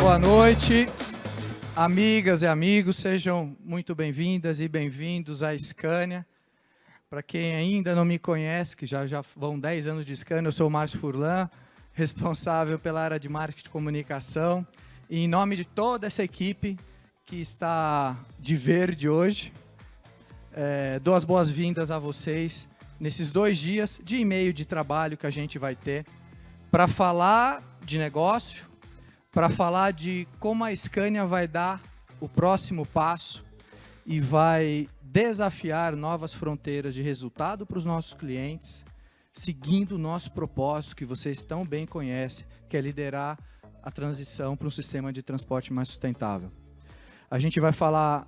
Boa noite, amigas e amigos, sejam muito bem-vindas e bem-vindos à Scania. Para quem ainda não me conhece, que já vão 10 anos de Scania, eu sou o Márcio Furlan, responsável pela área de marketing e comunicação. E em nome de toda essa equipe que está de verde hoje, dou as boas-vindas a vocês nesses 2 dias de e-mail de trabalho que a gente vai ter para falar de negócio, para falar de como a Scania vai dar o próximo passo e vai desafiar novas fronteiras de resultado para os nossos clientes, seguindo o nosso propósito, que vocês tão bem conhecem, que é liderar a transição para um sistema de transporte mais sustentável. A gente vai falar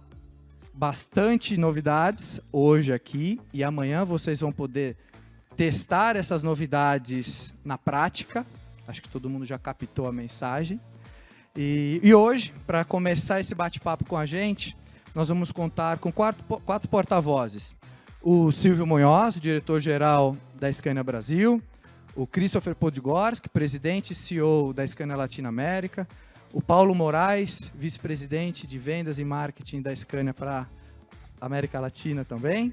bastante novidades hoje aqui e amanhã vocês vão poder testar essas novidades na prática. Acho que todo mundo já captou a mensagem. E hoje, para começar esse bate-papo com a gente, nós vamos contar com quatro porta-vozes. O Silvio Munhoz, diretor-geral da Scania Brasil, o Christopher Podgorski, presidente e CEO da Scania Latinoamérica, o Paulo Moraes, vice-presidente de vendas e marketing da Scania para a América Latina também,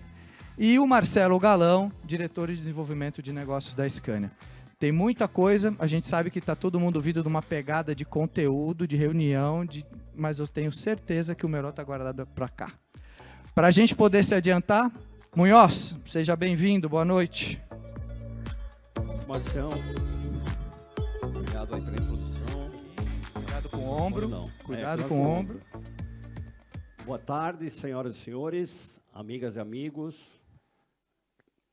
e o Marcelo Galão, diretor de desenvolvimento de negócios da Scania. Tem muita coisa, a gente sabe que está todo mundo vindo de uma pegada de conteúdo, de reunião, mas eu tenho certeza que o melhor está guardado para cá. Para a gente poder se adiantar, Munhoz, seja bem-vindo, boa noite. Marcião, obrigado aí pela introdução. Cuidado com o ombro, cuidado com o ombro. Boa tarde, senhoras e senhores, amigas e amigos,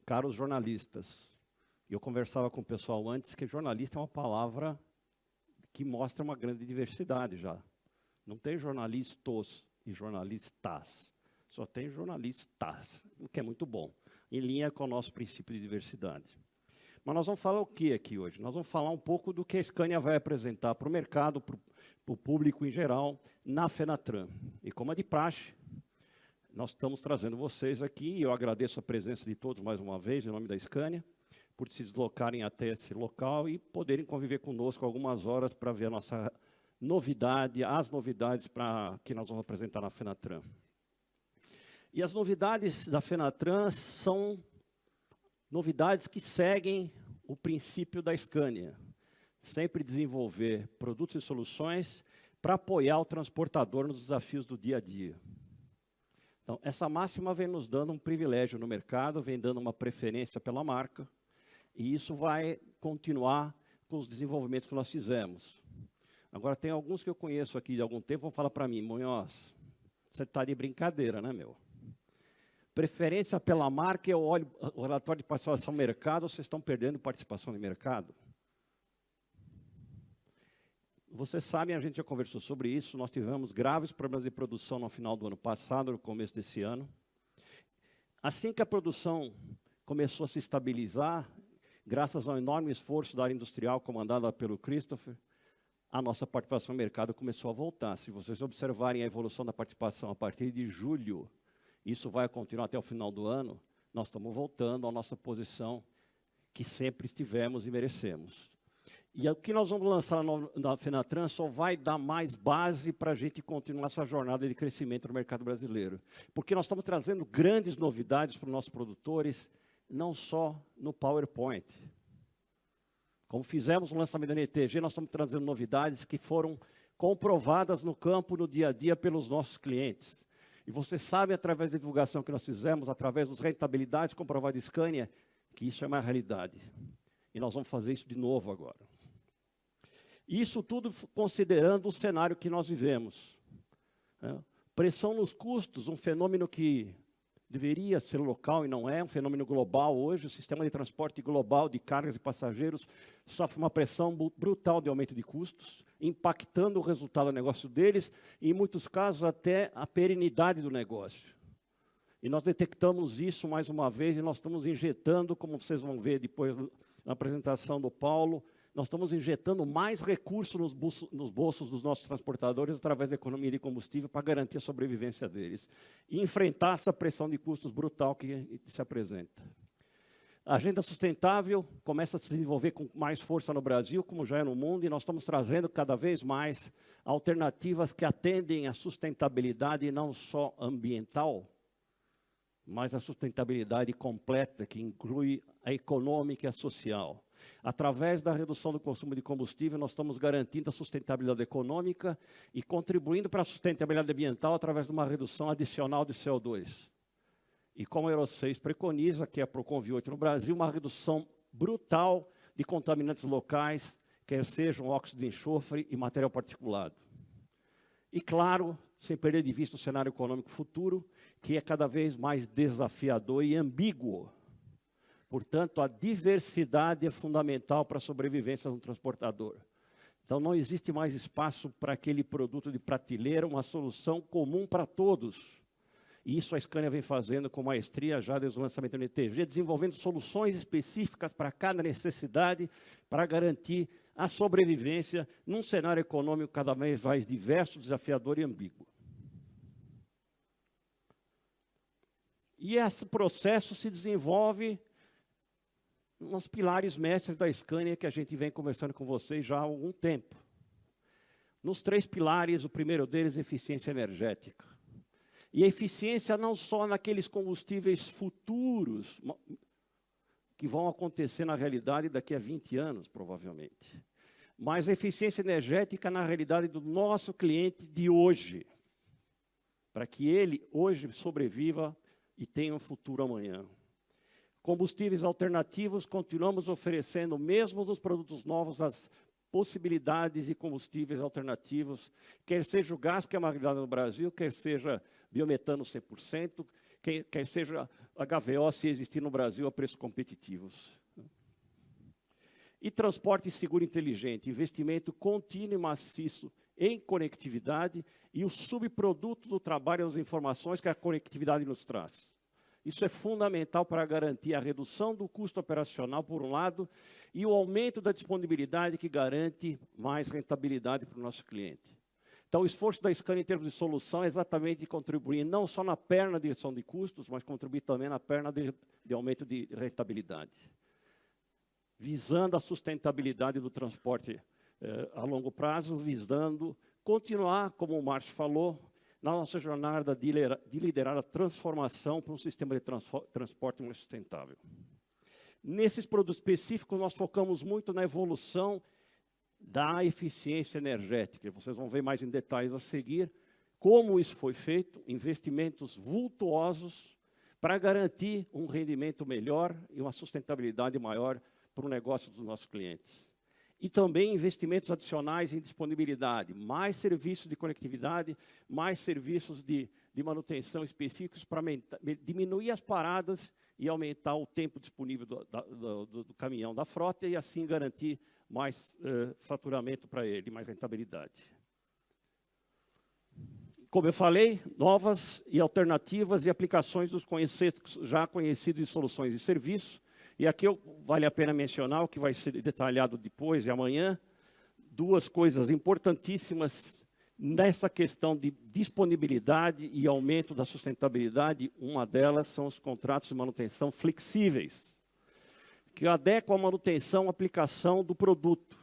caros jornalistas. Eu conversava com o pessoal antes que jornalista é uma palavra que mostra uma grande diversidade já. Não tem jornalistas e jornalistas, só tem jornalistas, o que é muito bom, em linha com o nosso princípio de diversidade. Mas nós vamos falar o que aqui hoje? Nós vamos falar um pouco do que a Scania vai apresentar para o mercado, para o público em geral, na Fenatran. E como é de praxe, nós estamos trazendo vocês aqui, e eu agradeço a presença de todos mais uma vez, em nome da Scania, por se deslocarem até esse local e poderem conviver conosco algumas horas para ver a nossa novidade, as novidades que nós vamos apresentar na Fenatran. E as novidades da Fenatran são novidades que seguem o princípio da Scania, sempre desenvolver produtos e soluções para apoiar o transportador nos desafios do dia a dia. Então, essa máxima vem nos dando um privilégio no mercado, vem dando uma preferência pela marca, e isso vai continuar com os desenvolvimentos que nós fizemos. Agora, tem alguns que eu conheço aqui de algum tempo, vão falar para mim, Munhoz, você está de brincadeira, né, meu? Preferência pela marca, eu olho o relatório de participação no mercado, vocês estão perdendo participação no mercado? Vocês sabem, a gente já conversou sobre isso, nós tivemos graves problemas de produção no final do ano passado, no começo desse ano. Assim que a produção começou a se estabilizar, graças ao enorme esforço da área industrial comandada pelo Christopher, a nossa participação no mercado começou a voltar. Se vocês observarem a evolução da participação a partir de julho, isso vai continuar até o final do ano, nós estamos voltando à nossa posição que sempre estivemos e merecemos. E o que nós vamos lançar na Fenatran só vai dar mais base para a gente continuar essa jornada de crescimento no mercado brasileiro. Porque nós estamos trazendo grandes novidades para os nossos produtores, não só no PowerPoint. Como fizemos no lançamento da NTG, nós estamos trazendo novidades que foram comprovadas no campo, no dia a dia, pelos nossos clientes. E vocês sabem, através da divulgação que nós fizemos, através dos rentabilidades comprovadas de Scania, que isso é uma realidade. E nós vamos fazer isso de novo agora. Isso tudo considerando o cenário que nós vivemos. Pressão nos custos, um fenômeno que deveria ser local e não é, um fenômeno global hoje. O sistema de transporte global de cargas e passageiros sofre uma pressão brutal de aumento de custos, impactando o resultado do negócio deles e, em muitos casos, até a perenidade do negócio. E nós detectamos isso mais uma vez e nós estamos injetando, como vocês vão ver depois na apresentação do Paulo, nós estamos injetando mais recursos nos bolsos dos nossos transportadores através da economia de combustível para garantir a sobrevivência deles e enfrentar essa pressão de custos brutal que se apresenta. A agenda sustentável começa a se desenvolver com mais força no Brasil, como já é no mundo, e nós estamos trazendo cada vez mais alternativas que atendem à sustentabilidade não só ambiental, mas a sustentabilidade completa, que inclui a econômica e a social. Através da redução do consumo de combustível, nós estamos garantindo a sustentabilidade econômica e contribuindo para a sustentabilidade ambiental através de uma redução adicional de CO2. E como a Euro 6 preconiza, que é a Procon V8 no Brasil, uma redução brutal de contaminantes locais, quer sejam óxido de enxofre e material particulado. E claro, sem perder de vista o cenário econômico futuro, que é cada vez mais desafiador e ambíguo. Portanto, a diversidade é fundamental para a sobrevivência de um transportador. Então, não existe mais espaço para aquele produto de prateleira, uma solução comum para todos. E isso a Scania vem fazendo com maestria já desde o lançamento do NTG, desenvolvendo soluções específicas para cada necessidade, para garantir a sobrevivência num cenário econômico cada vez mais diverso, desafiador e ambíguo. E esse processo se desenvolve nos pilares mestres da Scania que a gente vem conversando com vocês já há algum tempo. Nos 3 pilares, o primeiro deles é eficiência energética. E a eficiência não só naqueles combustíveis futuros, que vão acontecer na realidade daqui a 20 anos, provavelmente. Mas a eficiência energética na realidade do nosso cliente de hoje. Para que ele hoje sobreviva e tenha um futuro amanhã. Combustíveis alternativos, continuamos oferecendo, mesmo nos produtos novos, as possibilidades de combustíveis alternativos, quer seja o gás, que é uma realidade no Brasil, quer seja biometano 100%, quer seja HVO, se existir no Brasil, a preços competitivos. E transporte seguro e inteligente, investimento contínuo e maciço em conectividade e o subproduto do trabalho das informações que a conectividade nos traz. Isso é fundamental para garantir a redução do custo operacional, por um lado, e o aumento da disponibilidade que garante mais rentabilidade para o nosso cliente. Então, o esforço da Scania em termos de solução é exatamente contribuir não só na perna de redução de custos, mas contribuir também na perna de aumento de rentabilidade. Visando a sustentabilidade do transporte a longo prazo, visando continuar, como o Márcio falou, na nossa jornada de liderar a transformação para um sistema de transporte mais sustentável. Nesses produtos específicos, nós focamos muito na evolução da eficiência energética. Vocês vão ver mais em detalhes a seguir como isso foi feito, investimentos vultuosos para garantir um rendimento melhor e uma sustentabilidade maior para o negócio dos nossos clientes. E também investimentos adicionais em disponibilidade, mais serviços de conectividade, mais serviços de manutenção específicos para diminuir as paradas e aumentar o tempo disponível do caminhão da frota e assim garantir mais faturamento para ele, mais rentabilidade. Como eu falei, novas e alternativas e aplicações dos já conhecidos de soluções e serviços. E aqui vale a pena mencionar, o que vai ser detalhado depois e amanhã, 2 coisas importantíssimas nessa questão de disponibilidade e aumento da sustentabilidade. Uma delas são os contratos de manutenção flexíveis, que adequam a manutenção à aplicação do produto.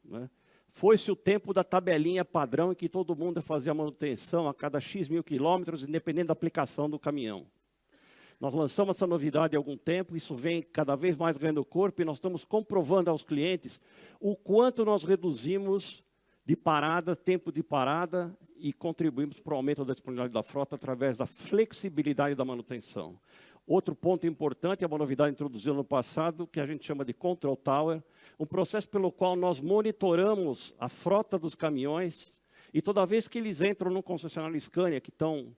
Né? Foi-se o tempo da tabelinha padrão em que todo mundo fazia manutenção a cada X mil quilômetros, independente da aplicação do caminhão. Nós lançamos essa novidade há algum tempo, isso vem cada vez mais ganhando corpo e nós estamos comprovando aos clientes o quanto nós reduzimos de parada, tempo de parada e contribuímos para o aumento da disponibilidade da frota através da flexibilidade da manutenção. Outro ponto importante, é uma novidade introduzida no passado, que a gente chama de Control Tower, um processo pelo qual nós monitoramos a frota dos caminhões e toda vez que eles entram no concessionário Scania, que estão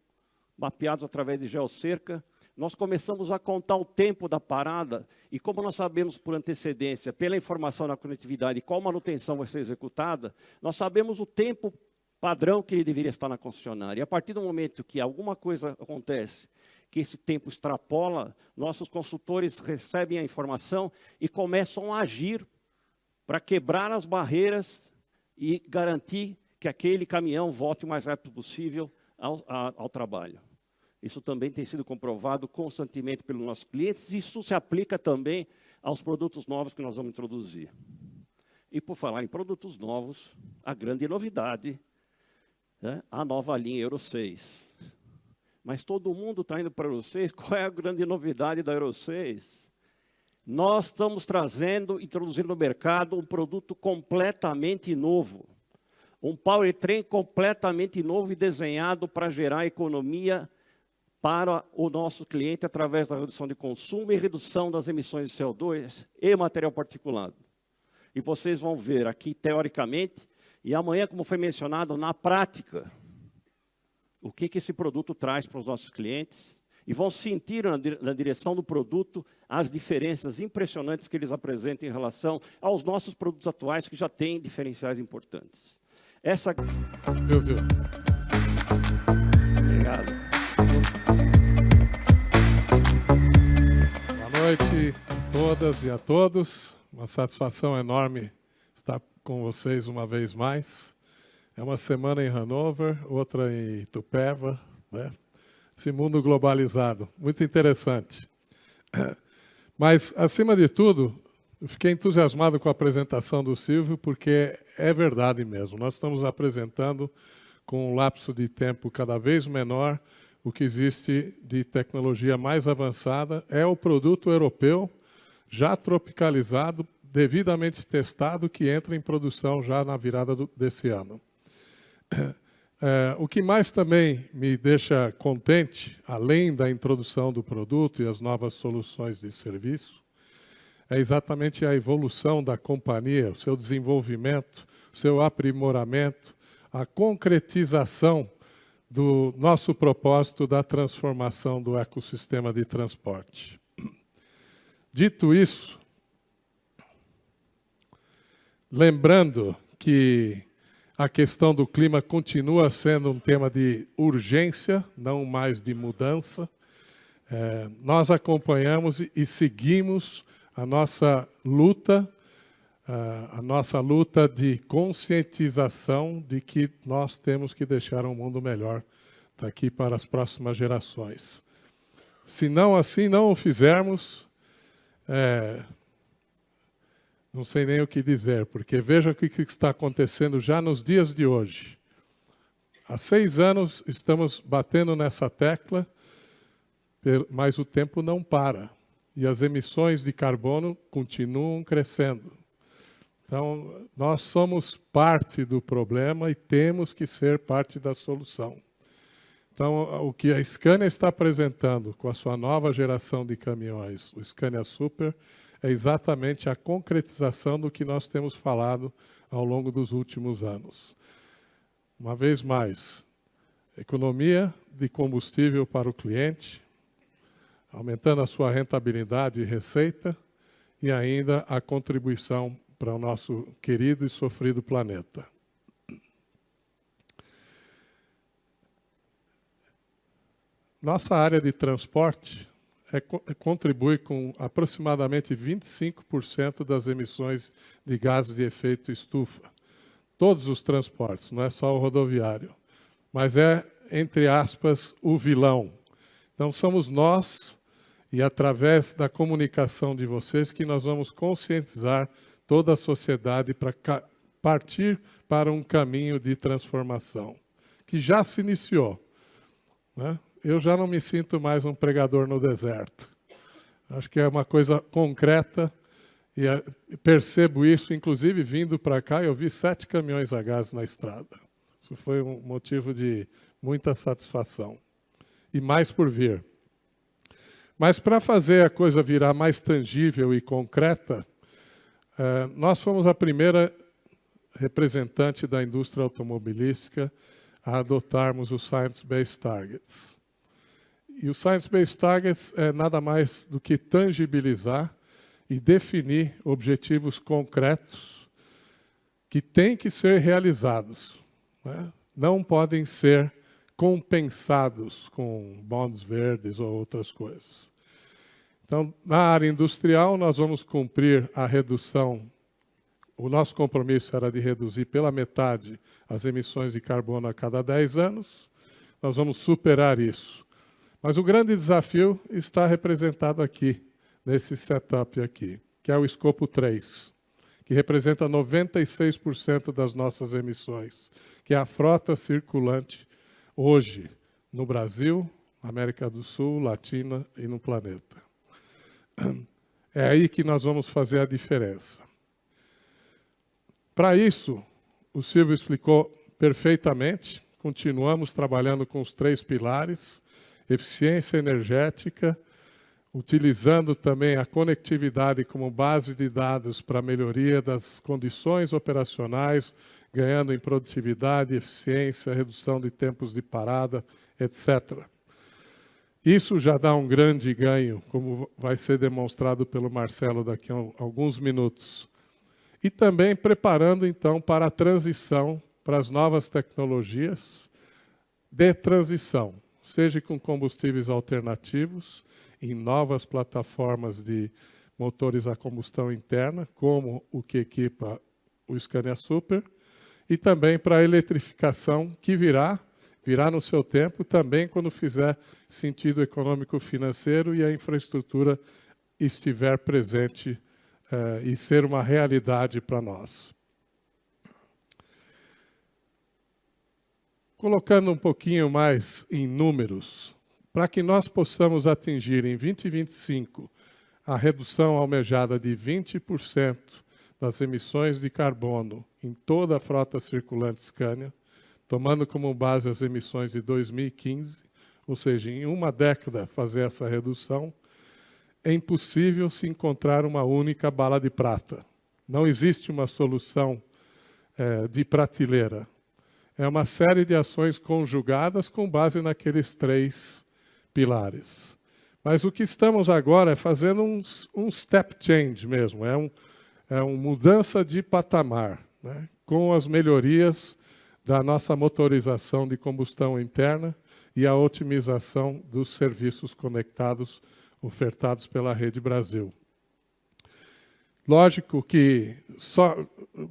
mapeados através de geocerca, nós começamos a contar o tempo da parada e como nós sabemos por antecedência, pela informação na conectividade, qual manutenção vai ser executada, nós sabemos o tempo padrão que ele deveria estar na concessionária. E a partir do momento que alguma coisa acontece, que esse tempo extrapola, nossos consultores recebem a informação e começam a agir para quebrar as barreiras e garantir que aquele caminhão volte o mais rápido possível ao trabalho. Isso também tem sido comprovado constantemente pelos nossos clientes, e isso se aplica também aos produtos novos que nós vamos introduzir. E por falar em produtos novos, a grande novidade, né, a nova linha Euro 6. Mas todo mundo está indo para a Euro 6, qual é a grande novidade da Euro 6? Nós estamos introduzindo no mercado um produto completamente novo. Um powertrain completamente novo e desenhado para gerar economia para o nosso cliente através da redução de consumo e redução das emissões de CO2 e material particulado. E vocês vão ver aqui, teoricamente, e amanhã, como foi mencionado, na prática, o que esse produto traz para os nossos clientes, e vão sentir na direção do produto as diferenças impressionantes que eles apresentam em relação aos nossos produtos atuais, que já têm diferenciais importantes. Essa... Obrigado. Boa noite a todas e a todos. Uma satisfação enorme estar com vocês uma vez mais. É uma semana em Hannover, outra em Itupeva, né? Esse mundo globalizado, muito interessante. Mas, acima de tudo, eu fiquei entusiasmado com a apresentação do Silvio, porque é verdade mesmo. Nós estamos apresentando, com um lapso de tempo cada vez menor, o que existe de tecnologia mais avançada. É o produto europeu, já tropicalizado, devidamente testado, que entra em produção já na virada desse ano. O que mais também me deixa contente, além da introdução do produto e as novas soluções de serviço, é exatamente a evolução da companhia, o seu desenvolvimento, o seu aprimoramento, a concretização do nosso propósito da transformação do ecossistema de transporte. Dito isso, lembrando que a questão do clima continua sendo um tema de urgência, não mais de mudança. Nós acompanhamos e seguimos a nossa luta de conscientização de que nós temos que deixar um mundo melhor daqui para as próximas gerações. Se não assim não o fizermos, não sei nem o que dizer, porque veja o que está acontecendo já nos dias de hoje. Há 6 anos estamos batendo nessa tecla, mas o tempo não para. E as emissões de carbono continuam crescendo. Então, nós somos parte do problema e temos que ser parte da solução. Então, o que a Scania está apresentando com a sua nova geração de caminhões, o Scania Super, é exatamente a concretização do que nós temos falado ao longo dos últimos anos. Uma vez mais, economia de combustível para o cliente, aumentando a sua rentabilidade e receita, e ainda a contribuição para o nosso querido e sofrido planeta. Nossa área de transporte contribui com aproximadamente 25% das emissões de gases de efeito estufa. Todos os transportes, não é só o rodoviário. Mas é, entre aspas, o vilão. Então, somos nós, e através da comunicação de vocês, que nós vamos conscientizar toda a sociedade para partir para um caminho de transformação, que já se iniciou, né? Eu já não me sinto mais um pregador no deserto. Acho que é uma coisa concreta e percebo isso, inclusive vindo para cá, eu vi 7 caminhões a gás na estrada. Isso foi um motivo de muita satisfação. E mais por vir. Mas para fazer a coisa virar mais tangível e concreta, nós fomos a primeira representante da indústria automobilística a adotarmos os Science-Based Targets. E o Science-Based Targets é nada mais do que tangibilizar e definir objetivos concretos que têm que ser realizados, né? Não podem ser compensados com bonds verdes ou outras coisas. Então, na área industrial, nós vamos cumprir a redução. O nosso compromisso era de reduzir pela metade as emissões de carbono a cada 10 anos. Nós vamos superar isso. Mas o grande desafio está representado aqui, nesse setup aqui, que é o escopo 3, que representa 96% das nossas emissões, que é a frota circulante hoje no Brasil, América do Sul, Latina e no planeta. É aí que nós vamos fazer a diferença. Para isso, o Silvio explicou perfeitamente, continuamos trabalhando com os 3 pilares, eficiência energética, utilizando também a conectividade como base de dados para a melhoria das condições operacionais, ganhando em produtividade, eficiência, redução de tempos de parada, etc. Isso já dá um grande ganho, como vai ser demonstrado pelo Marcelo daqui a alguns minutos. E também preparando, então, para a transição para as novas tecnologias de transição, seja com combustíveis alternativos, em novas plataformas de motores a combustão interna, como o que equipa o Scania Super, e também para a eletrificação que virá no seu tempo, também quando fizer sentido econômico-financeiro e a infraestrutura estiver presente e ser uma realidade para nós. Colocando um pouquinho mais em números, para que nós possamos atingir em 2025 a redução almejada de 20% das emissões de carbono em toda a frota circulante Scania, tomando como base as emissões de 2015, ou seja, em uma década fazer essa redução, é impossível se encontrar uma única bala de prata. Não existe uma solução de prateleira. É uma série de ações conjugadas com base naqueles 3 pilares. Mas o que estamos agora é fazendo um step change mesmo, é uma mudança de patamar, né, com as melhorias da nossa motorização de combustão interna e a otimização dos serviços conectados ofertados pela Rede Brasil. Lógico que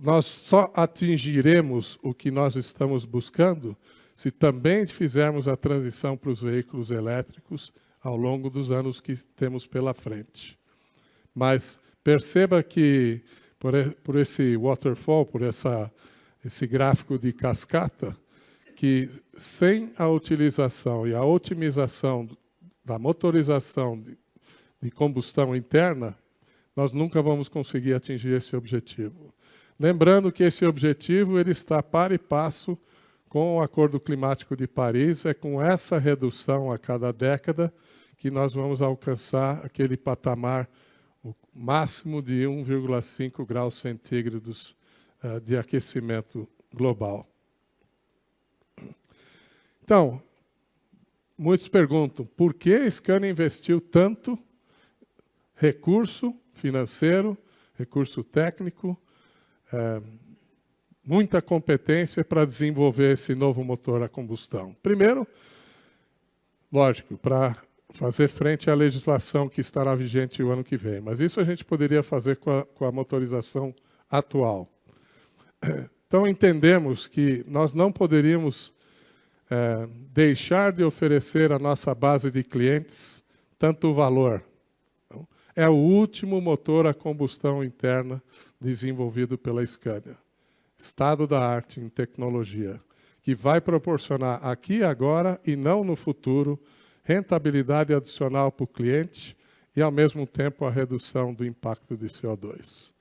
nós só atingiremos o que nós estamos buscando se também fizermos a transição para os veículos elétricos ao longo dos anos que temos pela frente. Mas perceba que, por esse waterfall, por esse gráfico de cascata, que sem a utilização e a otimização da motorização de combustão interna, nós nunca vamos conseguir atingir esse objetivo. Lembrando que esse objetivo ele está par e passo com o Acordo Climático de Paris, é com essa redução a cada década que nós vamos alcançar aquele patamar o máximo de 1,5 graus centígrados de aquecimento global. Então, muitos perguntam, por que a Scania investiu tanto recurso financeiro, recurso técnico, muita competência para desenvolver esse novo motor a combustão? Primeiro, lógico, para fazer frente à legislação que estará vigente o ano que vem, mas isso a gente poderia fazer com a motorização atual. Então, entendemos que nós não poderíamos deixar de oferecer à nossa base de clientes tanto valor. Então, é o último motor a combustão interna desenvolvido pela Scania. Estado da arte em tecnologia, que vai proporcionar aqui e agora e não no futuro rentabilidade adicional para o cliente e, ao mesmo tempo, a redução do impacto de CO2.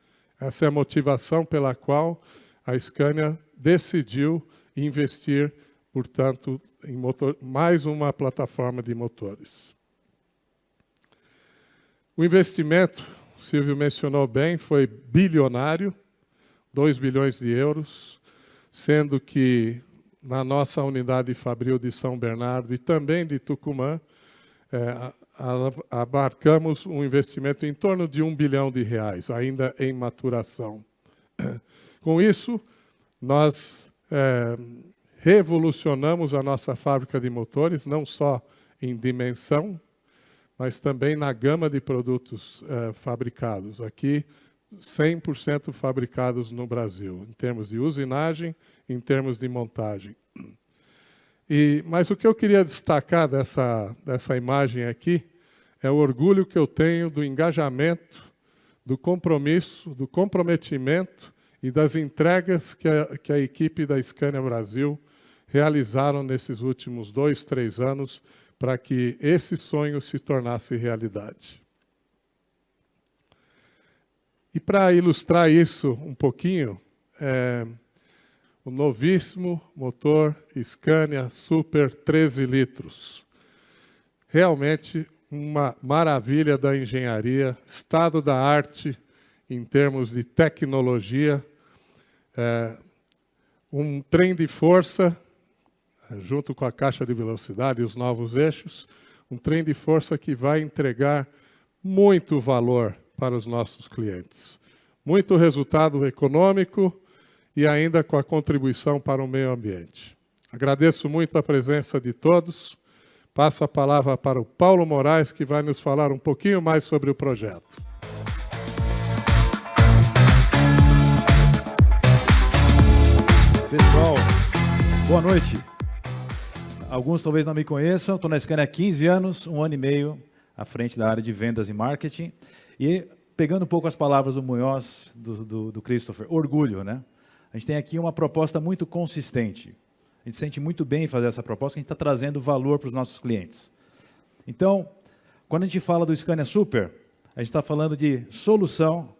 Essa é a motivação pela qual a Scania decidiu investir, portanto, em mais uma plataforma de motores. O investimento, o Silvio mencionou bem, foi bilionário, 2 bilhões de euros, sendo que na nossa unidade Fabril de São Bernardo e também de Tucumã, abarcamos um investimento em torno de R$1 bilhão, ainda em maturação. Com isso, nós revolucionamos a nossa fábrica de motores, não só em dimensão, mas também na gama de produtos fabricados. Aqui, 100% fabricados no Brasil, em termos de usinagem, em termos de montagem. Mas o que eu queria destacar dessa imagem aqui é o orgulho que eu tenho do engajamento, do compromisso, do comprometimento e das entregas que a equipe da Scania Brasil realizaram nesses últimos 2, 3 anos para que esse sonho se tornasse realidade. E para ilustrar isso um pouquinho, o novíssimo motor Scania Super 13 litros. Realmente uma maravilha da engenharia, estado da arte em termos de tecnologia, um trem de força, junto com a caixa de velocidade e os novos eixos, um trem de força que vai entregar muito valor para os nossos clientes. Muito resultado econômico e ainda com a contribuição para o meio ambiente. Agradeço muito a presença de todos. Passo a palavra para o Paulo Moraes, que vai nos falar um pouquinho mais sobre o projeto. Pessoal, boa noite. Alguns talvez não me conheçam, estou na Scania há 15 anos, 1 ano e meio à frente da área de vendas e marketing. E pegando um pouco as palavras do Munhoz, do Christopher, orgulho, né? A gente tem aqui uma proposta muito consistente. A gente sente muito bem em fazer essa proposta, que a gente está trazendo valor para os nossos clientes. Então, quando a gente fala do Scania Super, a gente está falando de solução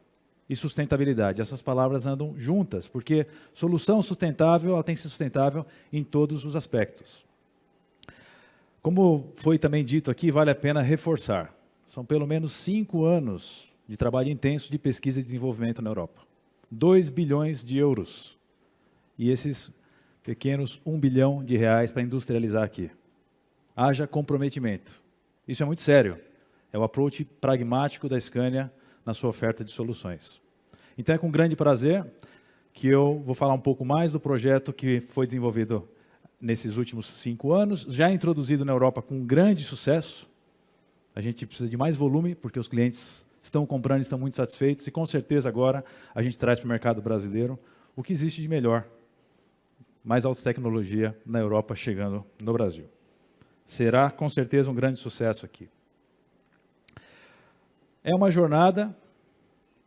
e sustentabilidade. Essas palavras andam juntas, porque solução sustentável, ela tem que ser sustentável em todos os aspectos. Como foi também dito aqui, vale a pena reforçar. São pelo menos 5 anos de trabalho intenso de pesquisa e desenvolvimento na Europa. 2 bilhões de euros. E esses pequenos 1 bilhão de reais para industrializar aqui. Haja comprometimento. Isso é muito sério. É o approach pragmático da Scania na sua oferta de soluções. Então é com grande prazer que eu vou falar um pouco mais do projeto que foi desenvolvido nesses últimos 5 anos, já introduzido na Europa com grande sucesso. A gente precisa de mais volume, porque os clientes estão comprando e estão muito satisfeitos, e com certeza agora a gente traz para o mercado brasileiro o que existe de melhor. Mais alta tecnologia na Europa chegando no Brasil. Será com certeza um grande sucesso aqui. É uma jornada,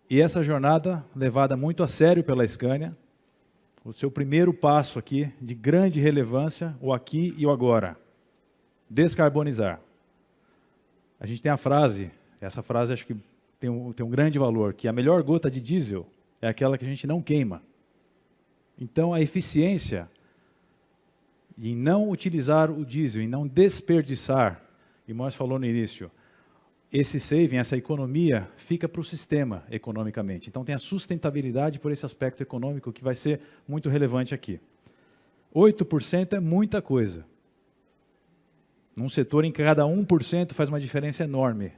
e essa jornada levada muito a sério pela Scania, o seu primeiro passo aqui de grande relevância, o aqui e o agora. Descarbonizar. A gente tem a frase, essa frase acho que tem um grande valor, que a melhor gota de diesel é aquela que a gente não queima. Então a eficiência em não utilizar o diesel, em não desperdiçar, e Mois falou no início, esse saving, essa economia, fica para o sistema economicamente. Então tem a sustentabilidade por esse aspecto econômico que vai ser muito relevante aqui. 8% é muita coisa. Num setor em que cada 1% faz uma diferença enorme.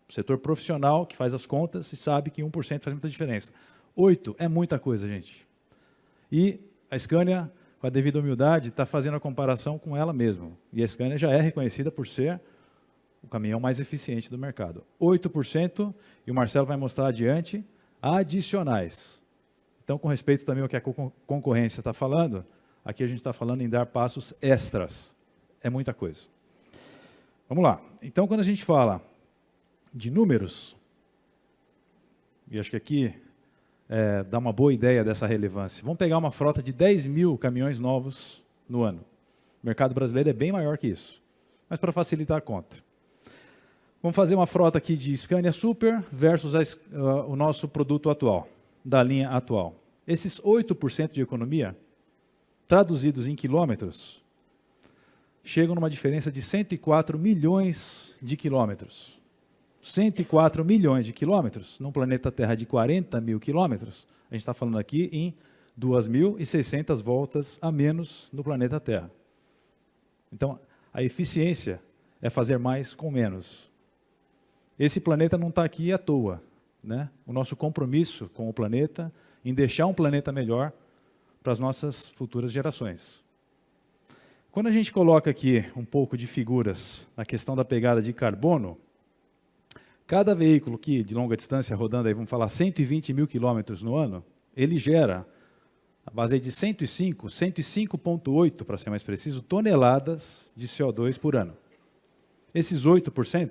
O setor profissional, que faz as contas, e sabe que 1% faz muita diferença. 8% é muita coisa, gente. E a Scania, com a devida humildade, está fazendo a comparação com ela mesma. E a Scania já é reconhecida por ser o caminhão mais eficiente do mercado. 8%, e o Marcelo vai mostrar adiante, adicionais. Então, com respeito também ao que a concorrência está falando, aqui a gente está falando em dar passos extras. É muita coisa. Vamos lá. Então, quando a gente fala de números, e acho que aqui dá uma boa ideia dessa relevância. Vamos pegar uma frota de 10 mil caminhões novos no ano. O mercado brasileiro é bem maior que isso. Mas para facilitar a conta. Vamos fazer uma frota aqui de Scania Super versus o nosso produto atual, da linha atual. Esses 8% de economia, traduzidos em quilômetros, chegam numa diferença de 104 milhões de quilômetros. 104 milhões de quilômetros, num planeta Terra de 40 mil quilômetros, a gente está falando aqui em 2.600 voltas a menos no planeta Terra. Então, a eficiência é fazer mais com menos. Esse planeta não está aqui à toa, né? O nosso compromisso com o planeta, em deixar um planeta melhor para as nossas futuras gerações. Quando a gente coloca aqui um pouco de figuras na questão da pegada de carbono, cada veículo que de longa distância rodando, aí vamos falar 120 mil quilômetros no ano, ele gera a base de 105,8, para ser mais preciso, toneladas de CO2 por ano. Esses 8%,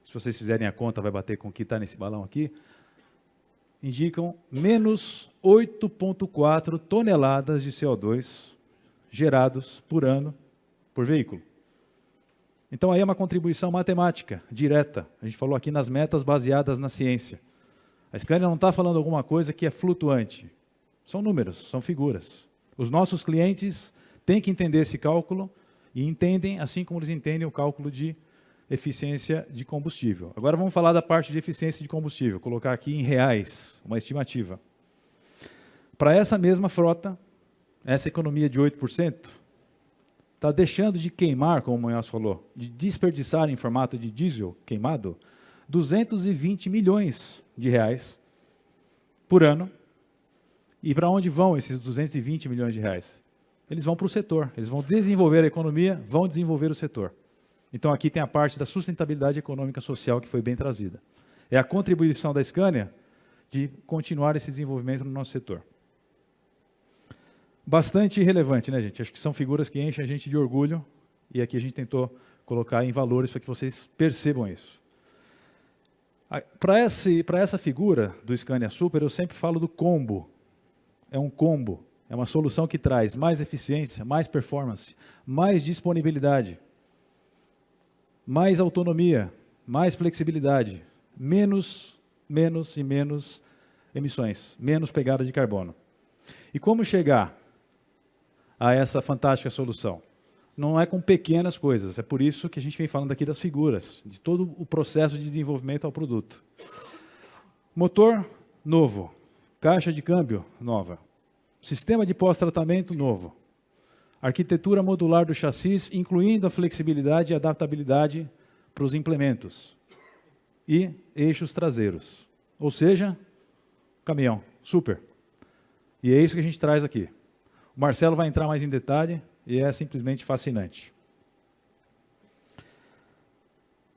se vocês fizerem a conta, vai bater com o que está nesse balão aqui, indicam menos 8,4 toneladas de CO2 gerados por ano por veículo. Então, aí é uma contribuição matemática, direta. A gente falou aqui nas metas baseadas na ciência. A Scania não está falando alguma coisa que é flutuante. São números, são figuras. Os nossos clientes têm que entender esse cálculo e entendem, assim como eles entendem o cálculo de eficiência de combustível. Agora vamos falar da parte de eficiência de combustível, colocar aqui em reais, uma estimativa. Para essa mesma frota, essa economia de 8%, está deixando de queimar, como o Munhoz falou, de desperdiçar em formato de diesel queimado, 220 milhões de reais por ano. E para onde vão esses 220 milhões de reais? Eles vão para o setor, eles vão desenvolver a economia, vão desenvolver o setor. Então aqui tem a parte da sustentabilidade econômica e social que foi bem trazida. É a contribuição da Scania de continuar esse desenvolvimento no nosso setor. Bastante relevante, né, gente? Acho que são figuras que enchem a gente de orgulho e aqui a gente tentou colocar em valores para que vocês percebam isso. Para essa figura do Scania Super, eu sempre falo do combo. É um combo, é uma solução que traz mais eficiência, mais performance, mais disponibilidade, mais autonomia, mais flexibilidade, menos emissões, menos pegada de carbono. E como chegar a essa fantástica solução? Não é com pequenas coisas, é por isso que a gente vem falando aqui das figuras, de todo o processo de desenvolvimento ao produto. Motor novo, caixa de câmbio nova, sistema de pós-tratamento novo, arquitetura modular do chassis, incluindo a flexibilidade e adaptabilidade para os implementos, e eixos traseiros, ou seja, caminhão, super. E é isso que a gente traz aqui. O Marcelo vai entrar mais em detalhe, e é simplesmente fascinante.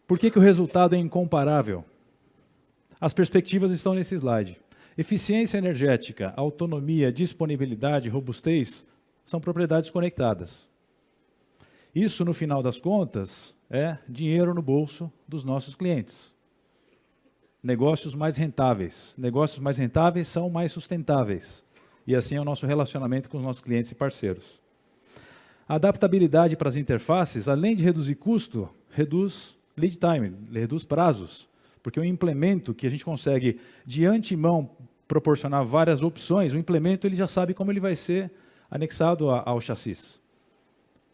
Por que o resultado é incomparável? As perspectivas estão nesse slide. Eficiência energética, autonomia, disponibilidade, robustez são propriedades conectadas. Isso, no final das contas, é dinheiro no bolso dos nossos clientes. Negócios mais rentáveis. Negócios mais rentáveis são mais sustentáveis. E assim é o nosso relacionamento com os nossos clientes e parceiros. A adaptabilidade para as interfaces, além de reduzir custo, reduz lead time, reduz prazos. Porque o implemento que a gente consegue, de antemão, proporcionar várias opções, o implemento ele já sabe como ele vai ser anexado ao chassis.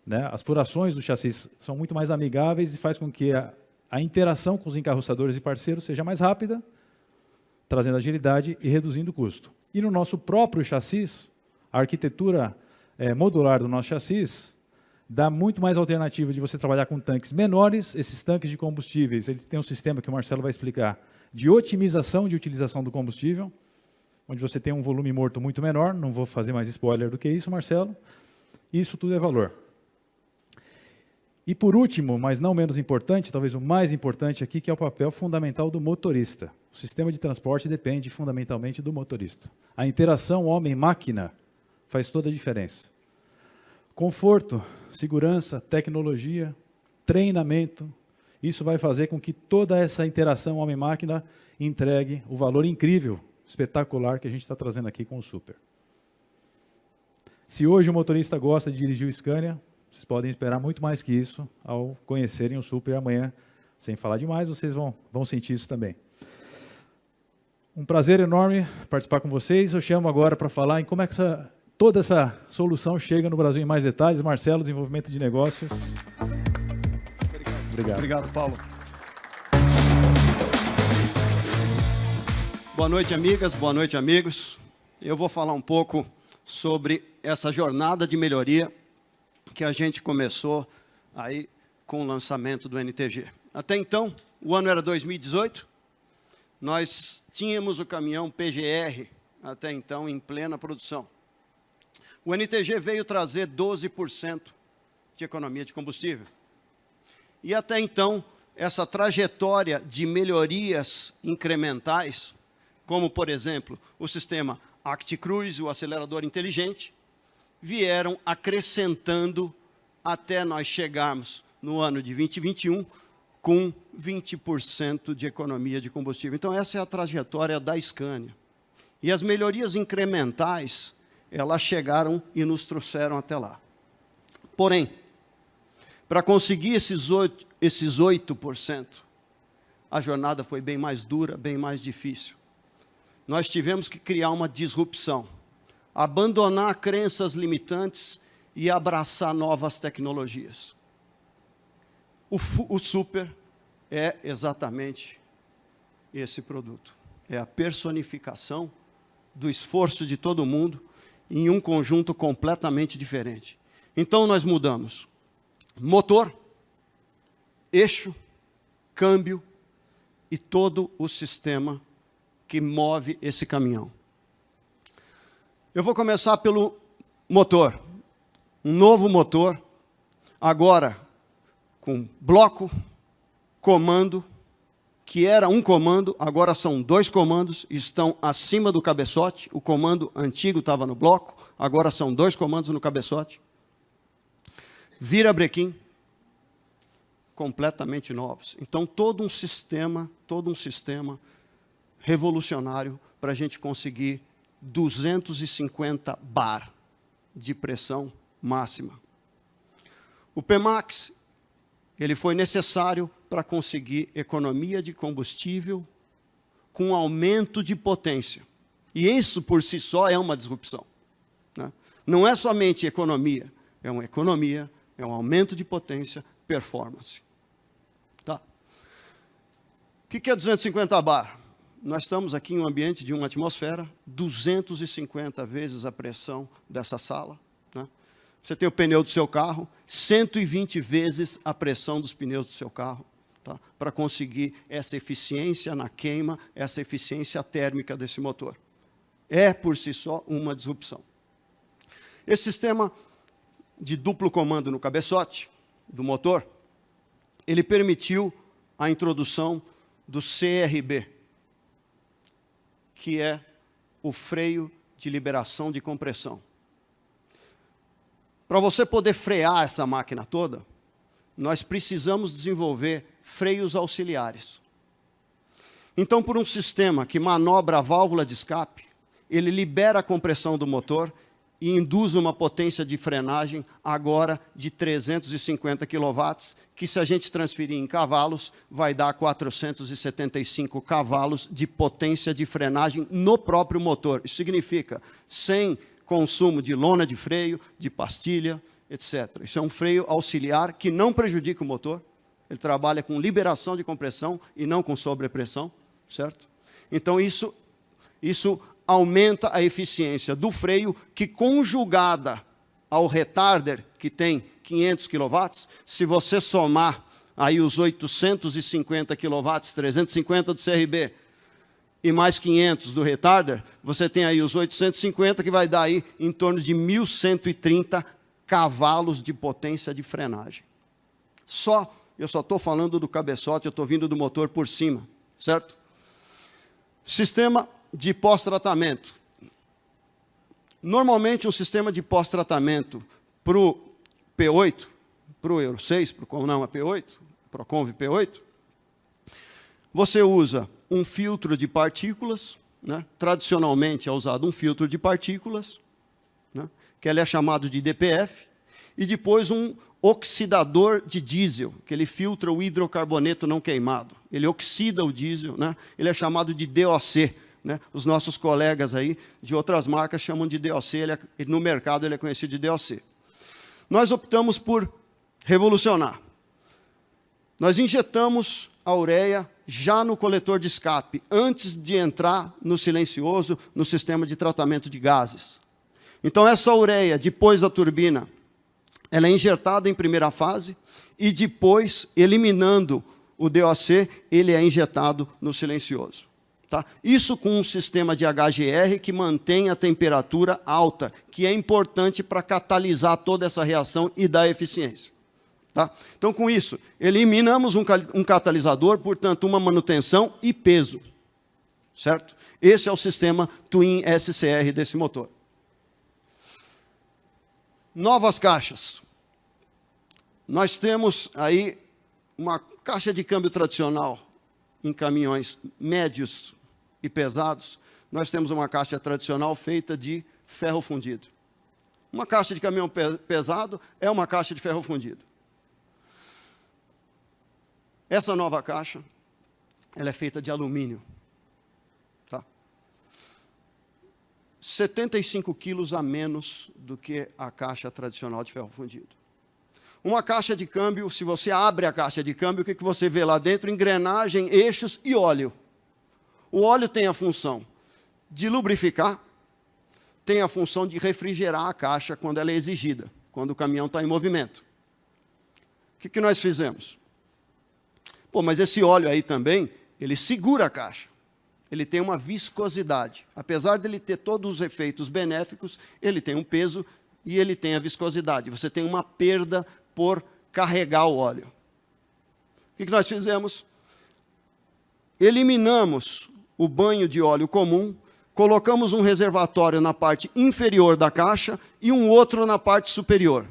Né? As furações do chassis são muito mais amigáveis e faz com que a interação com os encarroçadores e parceiros seja mais rápida, trazendo agilidade e reduzindo o custo. E no nosso próprio chassis, a arquitetura modular do nosso chassis dá muito mais alternativa de você trabalhar com tanques menores. Esses tanques de combustíveis, eles têm um sistema que o Marcelo vai explicar, de otimização de utilização do combustível, onde você tem um volume morto muito menor. Não vou fazer mais spoiler do que isso, Marcelo. Isso tudo é valor. E por último, mas não menos importante, talvez o mais importante aqui, que é o papel fundamental do motorista. O sistema de transporte depende fundamentalmente do motorista. A interação homem-máquina faz toda a diferença. Conforto, segurança, tecnologia, treinamento, isso vai fazer com que toda essa interação homem-máquina entregue o valor incrível, espetacular que a gente está trazendo aqui com o Super. Se hoje o motorista gosta de dirigir o Scania, vocês podem esperar muito mais que isso ao conhecerem o Super amanhã. Sem falar demais, vocês vão sentir isso também. Um prazer enorme participar com vocês. Eu chamo agora para falar em como é que toda essa solução chega no Brasil em mais detalhes. Marcelo, desenvolvimento de negócios. Obrigado. Obrigado, Paulo. Boa noite, amigas. Boa noite, amigos. Eu vou falar um pouco sobre essa jornada de melhoria que a gente começou aí com o lançamento do NTG. Até então, o ano era 2018, nós tínhamos o caminhão PGR, até então, em plena produção. O NTG veio trazer 12% de economia de combustível. E até então, essa trajetória de melhorias incrementais, como, por exemplo, o sistema ActiCruise, o acelerador inteligente, vieram acrescentando até nós chegarmos no ano de 2021 com 20% de economia de combustível. Então, essa é a trajetória da Scania. E as melhorias incrementais, elas chegaram e nos trouxeram até lá. Porém, para conseguir esses 8%, a jornada foi bem mais dura, bem mais difícil. Nós tivemos que criar uma disrupção, abandonar crenças limitantes e abraçar novas tecnologias. O Super é exatamente esse produto. É a personificação do esforço de todo mundo em um conjunto completamente diferente. Então, nós mudamos motor, eixo, câmbio e todo o sistema que move esse caminhão. Eu vou começar pelo motor. Um novo motor, agora com bloco, comando, que era um comando, agora são 2 comandos, estão acima do cabeçote. O comando antigo estava no bloco, agora são 2 comandos no cabeçote. Virabrequim, completamente novos. Então, todo um sistema revolucionário para a gente conseguir 250 bar de pressão máxima. O Pmax, ele foi necessário para conseguir economia de combustível com aumento de potência. E isso, por si só, é uma disrupção, né? Não é somente economia, é uma economia, é um aumento de potência, performance. Tá. O que é 250 bar? Nós estamos aqui em um ambiente de uma atmosfera, 250 vezes a pressão dessa sala, né? Você tem o pneu do seu carro, 120 vezes a pressão dos pneus do seu carro, tá? Para conseguir essa eficiência na queima, essa eficiência térmica desse motor. É, por si só, uma disrupção. Esse sistema de duplo comando no cabeçote do motor, ele permitiu a introdução do CRB, que é o freio de liberação de compressão. Para você poder frear essa máquina toda, nós precisamos desenvolver freios auxiliares. Então, por um sistema que manobra a válvula de escape, ele libera a compressão do motor e induz uma potência de frenagem agora de 350 kW, que se a gente transferir em cavalos, vai dar 475 cavalos de potência de frenagem no próprio motor. Isso significa sem consumo de lona de freio, de pastilha, etc. Isso é um freio auxiliar que não prejudica o motor. Ele trabalha com liberação de compressão e não com sobrepressão, certo? Então, isso aumenta a eficiência do freio, que conjugada ao retarder, que tem 500 kW, se você somar aí os 850 kW, 350 do CRB, e mais 500 do retarder, você tem aí os 850, que vai dar aí em torno de 1.130 cavalos de potência de frenagem. Eu só estou falando do cabeçote, eu estou vindo do motor por cima, certo? Sistema de pós-tratamento. Normalmente, um sistema de pós-tratamento para o P8, para o Euro 6, para o P8, para o Conv P8, você usa um filtro de partículas, né? Tradicionalmente é usado um filtro de partículas, né? Que ele é chamado de DPF, e depois um oxidador de diesel, que ele filtra o hidrocarboneto não queimado. Ele oxida o diesel, né? Ele é chamado de DOC. Né? Os nossos colegas aí de outras marcas chamam de DOC, no mercado ele é conhecido de DOC. Nós optamos por revolucionar. Nós injetamos a ureia já no coletor de escape, antes de entrar no silencioso, no sistema de tratamento de gases. Então, essa ureia, depois da turbina, ela é injetada em primeira fase e depois, eliminando o DOC, ele é injetado no silencioso. Tá? Isso com um sistema de HGR que mantém a temperatura alta, que é importante para catalisar toda essa reação e dar eficiência. Tá? Então, com isso, eliminamos um catalisador, portanto, uma manutenção e peso. certo? Esse é o sistema Twin SCR desse motor. Novas caixas. Nós temos aí uma caixa de câmbio tradicional em caminhões médios e pesados. Nós temos uma caixa tradicional feita de ferro fundido. Uma caixa de caminhão pesado é uma caixa de ferro fundido. Essa nova caixa, ela é feita de alumínio. Tá? 75 quilos a menos do que a caixa tradicional de ferro fundido. Uma caixa de câmbio, se você abre a caixa de câmbio, o que você vê lá dentro? Engrenagem, eixos e óleo. O óleo tem a função de lubrificar, tem a função de refrigerar a caixa quando ela é exigida, quando o caminhão está em movimento. O que nós fizemos? Pô, mas esse óleo aí também, ele segura a caixa. Ele tem uma viscosidade. Apesar de ele ter todos os efeitos benéficos, ele tem um peso e ele tem a viscosidade. Você tem uma perda por carregar o óleo. O que nós fizemos? Eliminamos o banho de óleo comum, colocamos um reservatório na parte inferior da caixa e um outro na parte superior.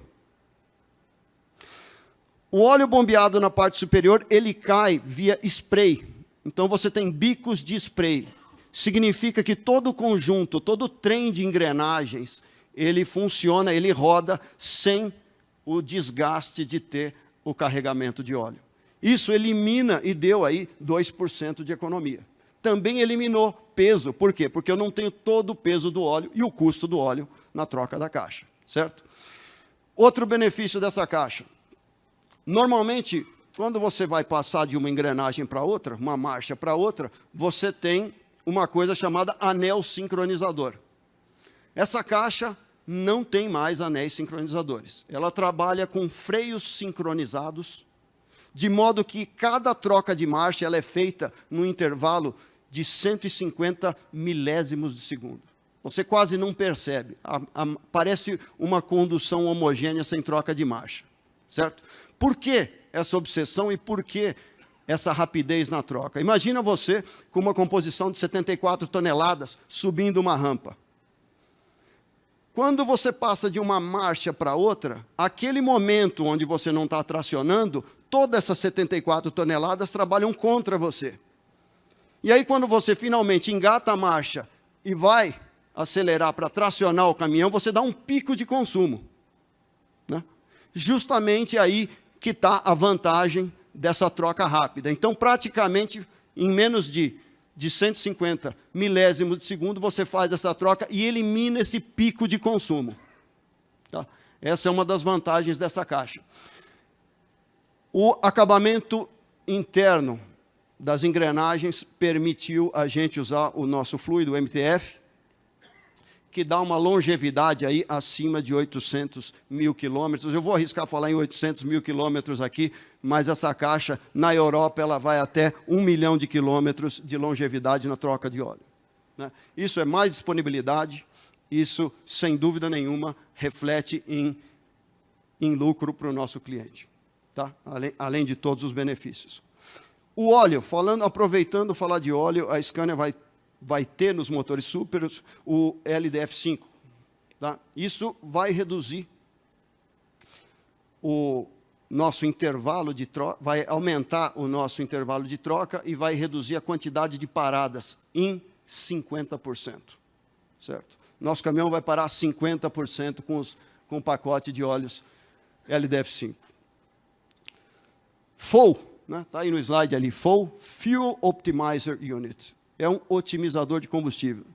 O óleo bombeado na parte superior, ele cai via spray. Então, você tem bicos de spray. Significa que todo o conjunto, todo o trem de engrenagens, ele funciona, ele roda sem o desgaste de ter o carregamento de óleo. Isso elimina e deu aí 2% de economia. Também eliminou peso. Por quê? Porque eu não tenho todo o peso do óleo e o custo do óleo na troca da caixa, certo? Outro benefício dessa caixa. Normalmente, quando você vai passar de uma engrenagem para outra, uma marcha para outra, você tem uma coisa chamada anel sincronizador. Essa caixa não tem mais anéis sincronizadores. Ela trabalha com freios sincronizados, de modo que cada troca de marcha ela é feita no intervalo de 150 milésimos de segundo. Você quase não percebe. Parece uma condução homogênea sem troca de marcha. Certo? Por que essa obsessão e por que essa rapidez na troca? Imagina você com uma composição de 74 toneladas subindo uma rampa. Quando você passa de uma marcha para outra, aquele momento onde você não está tracionando, todas essas 74 toneladas trabalham contra você. E aí, quando você finalmente engata a marcha e vai acelerar para tracionar o caminhão, você dá um pico de consumo. Né? Justamente aí que está a vantagem dessa troca rápida. Então, praticamente, em menos de 150 milésimos de segundo, você faz essa troca e elimina esse pico de consumo. Tá? Essa é uma das vantagens dessa caixa. O acabamento interno das engrenagens permitiu a gente usar o nosso fluido MTF, que dá uma longevidade aí acima de 800 mil quilômetros. Eu vou arriscar falar em 800 mil quilômetros aqui, mas essa caixa, na Europa, ela vai até 1 milhão de quilômetros de longevidade na troca de óleo. Né? Isso é mais disponibilidade, isso, sem dúvida nenhuma, reflete em lucro para o nosso cliente, tá? Além de todos os benefícios. O óleo, aproveitando falar de óleo, a Scania vai ter nos motores Superos o LDF5. Tá? Isso vai reduzir o nosso intervalo de troca, vai aumentar o nosso intervalo de troca e vai reduzir a quantidade de paradas em 50%. Certo? Nosso caminhão vai parar 50% com o pacote de óleos LDF5. FOU, né? Tá aí no slide ali, FOU, Fuel Optimizer Unit. É um otimizador de combustível.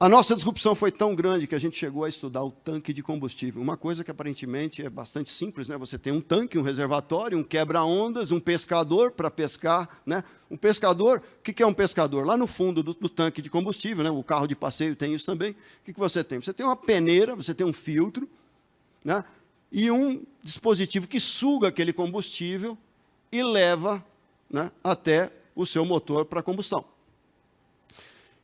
A nossa disrupção foi tão grande que a gente chegou a estudar o tanque de combustível. Uma coisa que aparentemente é bastante simples, né? Você tem um tanque, um reservatório, um quebra-ondas, um pescador para pescar, né? Um pescador, o que é um pescador? Lá no fundo do tanque de combustível, né? O carro de passeio tem isso também. O que você tem? Você tem uma peneira, você tem um filtro, né? E um dispositivo que suga aquele combustível e leva, né, até o seu motor para combustão.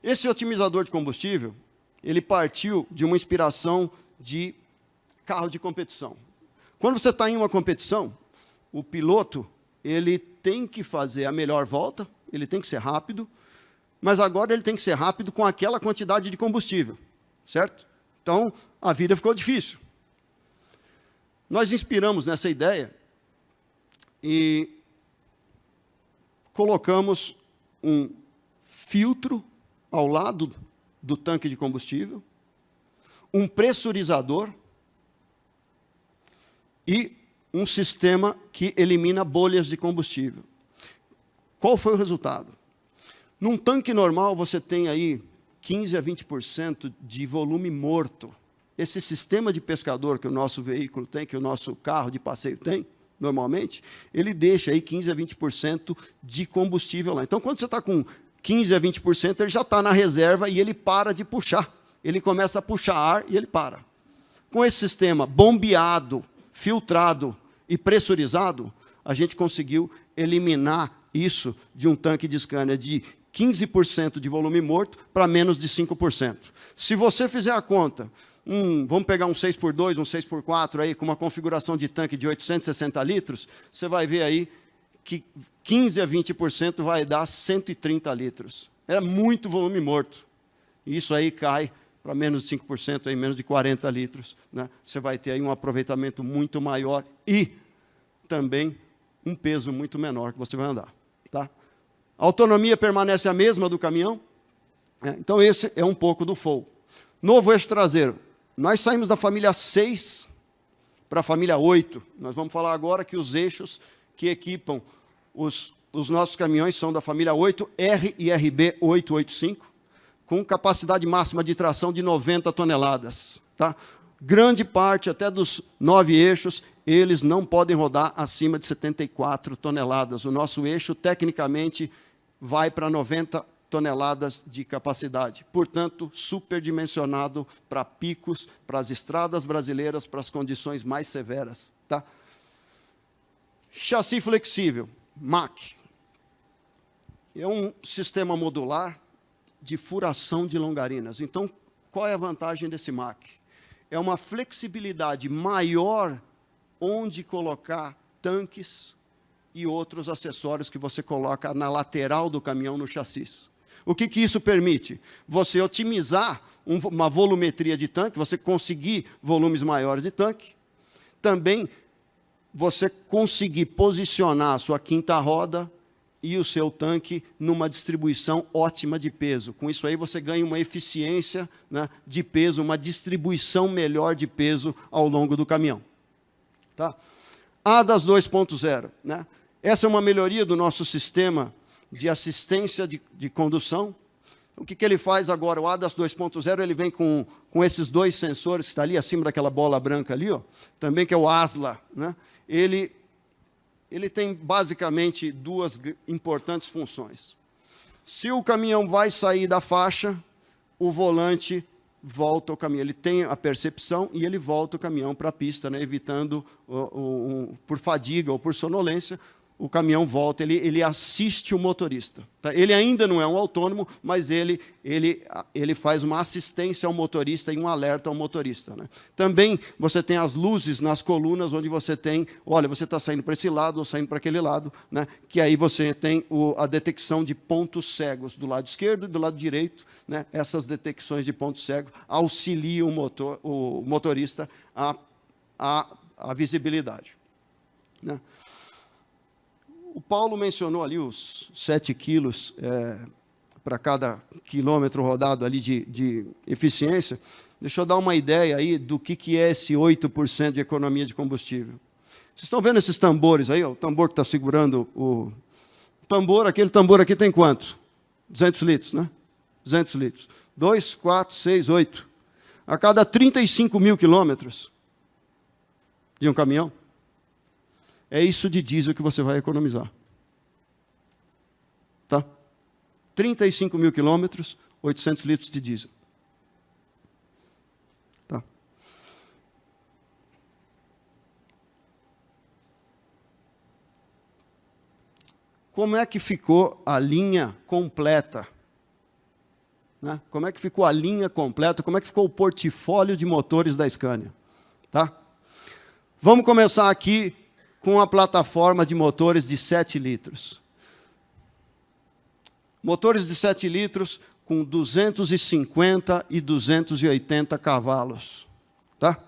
Esse otimizador de combustível, ele partiu de uma inspiração de carro de competição. Quando você está em uma competição, o piloto ele tem que fazer a melhor volta, ele tem que ser rápido, mas agora ele tem que ser rápido com aquela quantidade de combustível, certo? Então, a vida ficou difícil. Nós inspiramos nessa ideia e colocamos um filtro ao lado do tanque de combustível, um pressurizador e um sistema que elimina bolhas de combustível. Qual foi o resultado? Num tanque normal, você tem aí 15% a 20% de volume morto. Esse sistema de pescador que o nosso veículo tem, que o nosso carro de passeio tem, normalmente, ele deixa aí 15% a 20% de combustível lá. Então, quando você está com 15% a 20%, ele já está na reserva e ele para de puxar. Ele começa a puxar ar e ele para. Com esse sistema bombeado, filtrado e pressurizado, a gente conseguiu eliminar isso de um tanque de Scania de 15% de volume morto para menos de 5%. Se você fizer a conta, vamos pegar um 6x2, um 6x4, aí, com uma configuração de tanque de 860 litros, você vai ver aí que 15% a 20% vai dar 130 litros. É muito volume morto. E isso aí cai para menos de 5%, aí, menos de 40 litros. Né? Você vai ter aí um aproveitamento muito maior e também um peso muito menor que você vai andar. Tá? A autonomia permanece a mesma do caminhão. Então, esse é um pouco do Foal. Novo eixo traseiro. Nós saímos da família 6 para a família 8. Nós vamos falar agora que os eixos que equipam os nossos caminhões são da família 8R e RB 885, com capacidade máxima de tração de 90 toneladas. Tá? Grande parte, até dos 9 eixos, eles não podem rodar acima de 74 toneladas. O nosso eixo, tecnicamente, vai para 90 toneladas de capacidade. Portanto, superdimensionado para picos, para as estradas brasileiras, para as condições mais severas. Tá? Chassi flexível, MAC. É um sistema modular de furação de longarinas. Então, qual é a vantagem desse MAC? É uma flexibilidade maior onde colocar tanques e outros acessórios que você coloca na lateral do caminhão no chassi. O que isso permite? Você otimizar uma volumetria de tanque, você conseguir volumes maiores de tanque, também você conseguir posicionar a sua quinta roda e o seu tanque numa distribuição ótima de peso. Com isso aí você ganha uma eficiência, né, de peso, uma distribuição melhor de peso ao longo do caminhão. Tá? ADAS 2.0. Né? Essa é uma melhoria do nosso sistema de assistência de condução. O que ele faz agora? O ADAS 2.0 ele vem com esses dois sensores que está ali, acima daquela bola branca ali, ó, também que é o ASLA. Né? Ele tem basicamente duas importantes funções. Se o caminhão vai sair da faixa, o volante volta o caminhão. Ele tem a percepção e ele volta o caminhão para a pista, né, evitando, por fadiga ou por sonolência, o caminhão volta, ele assiste o motorista. Tá? Ele ainda não é um autônomo, mas ele faz uma assistência ao motorista e um alerta ao motorista. Né? Também você tem as luzes nas colunas, onde você tem, olha, você está saindo para esse lado ou saindo para aquele lado, né? Que aí você tem a detecção de pontos cegos do lado esquerdo e do lado direito. Né? Essas detecções de pontos cegos auxiliam o motorista à visibilidade. Né? O Paulo mencionou ali os 7 quilos para cada quilômetro rodado ali de eficiência. Deixa eu dar uma ideia aí do que é esse 8% de economia de combustível. Vocês estão vendo esses tambores aí? Ó, o tambor que está segurando o tambor, aquele tambor aqui tem quanto? 200 litros, né? 200 litros. 2, 4, 6, 8. A cada 35 mil quilômetros de um caminhão, é isso de diesel que você vai economizar. Tá? 35 mil quilômetros, 800 litros de diesel. Tá? Como é que ficou a linha completa? Né? Como é que ficou a linha completa? Como é que ficou o portfólio de motores da Scania? Tá? Vamos começar aqui com a plataforma de motores de 7 litros. Motores de 7 litros com 250 e 280 cavalos. Tá?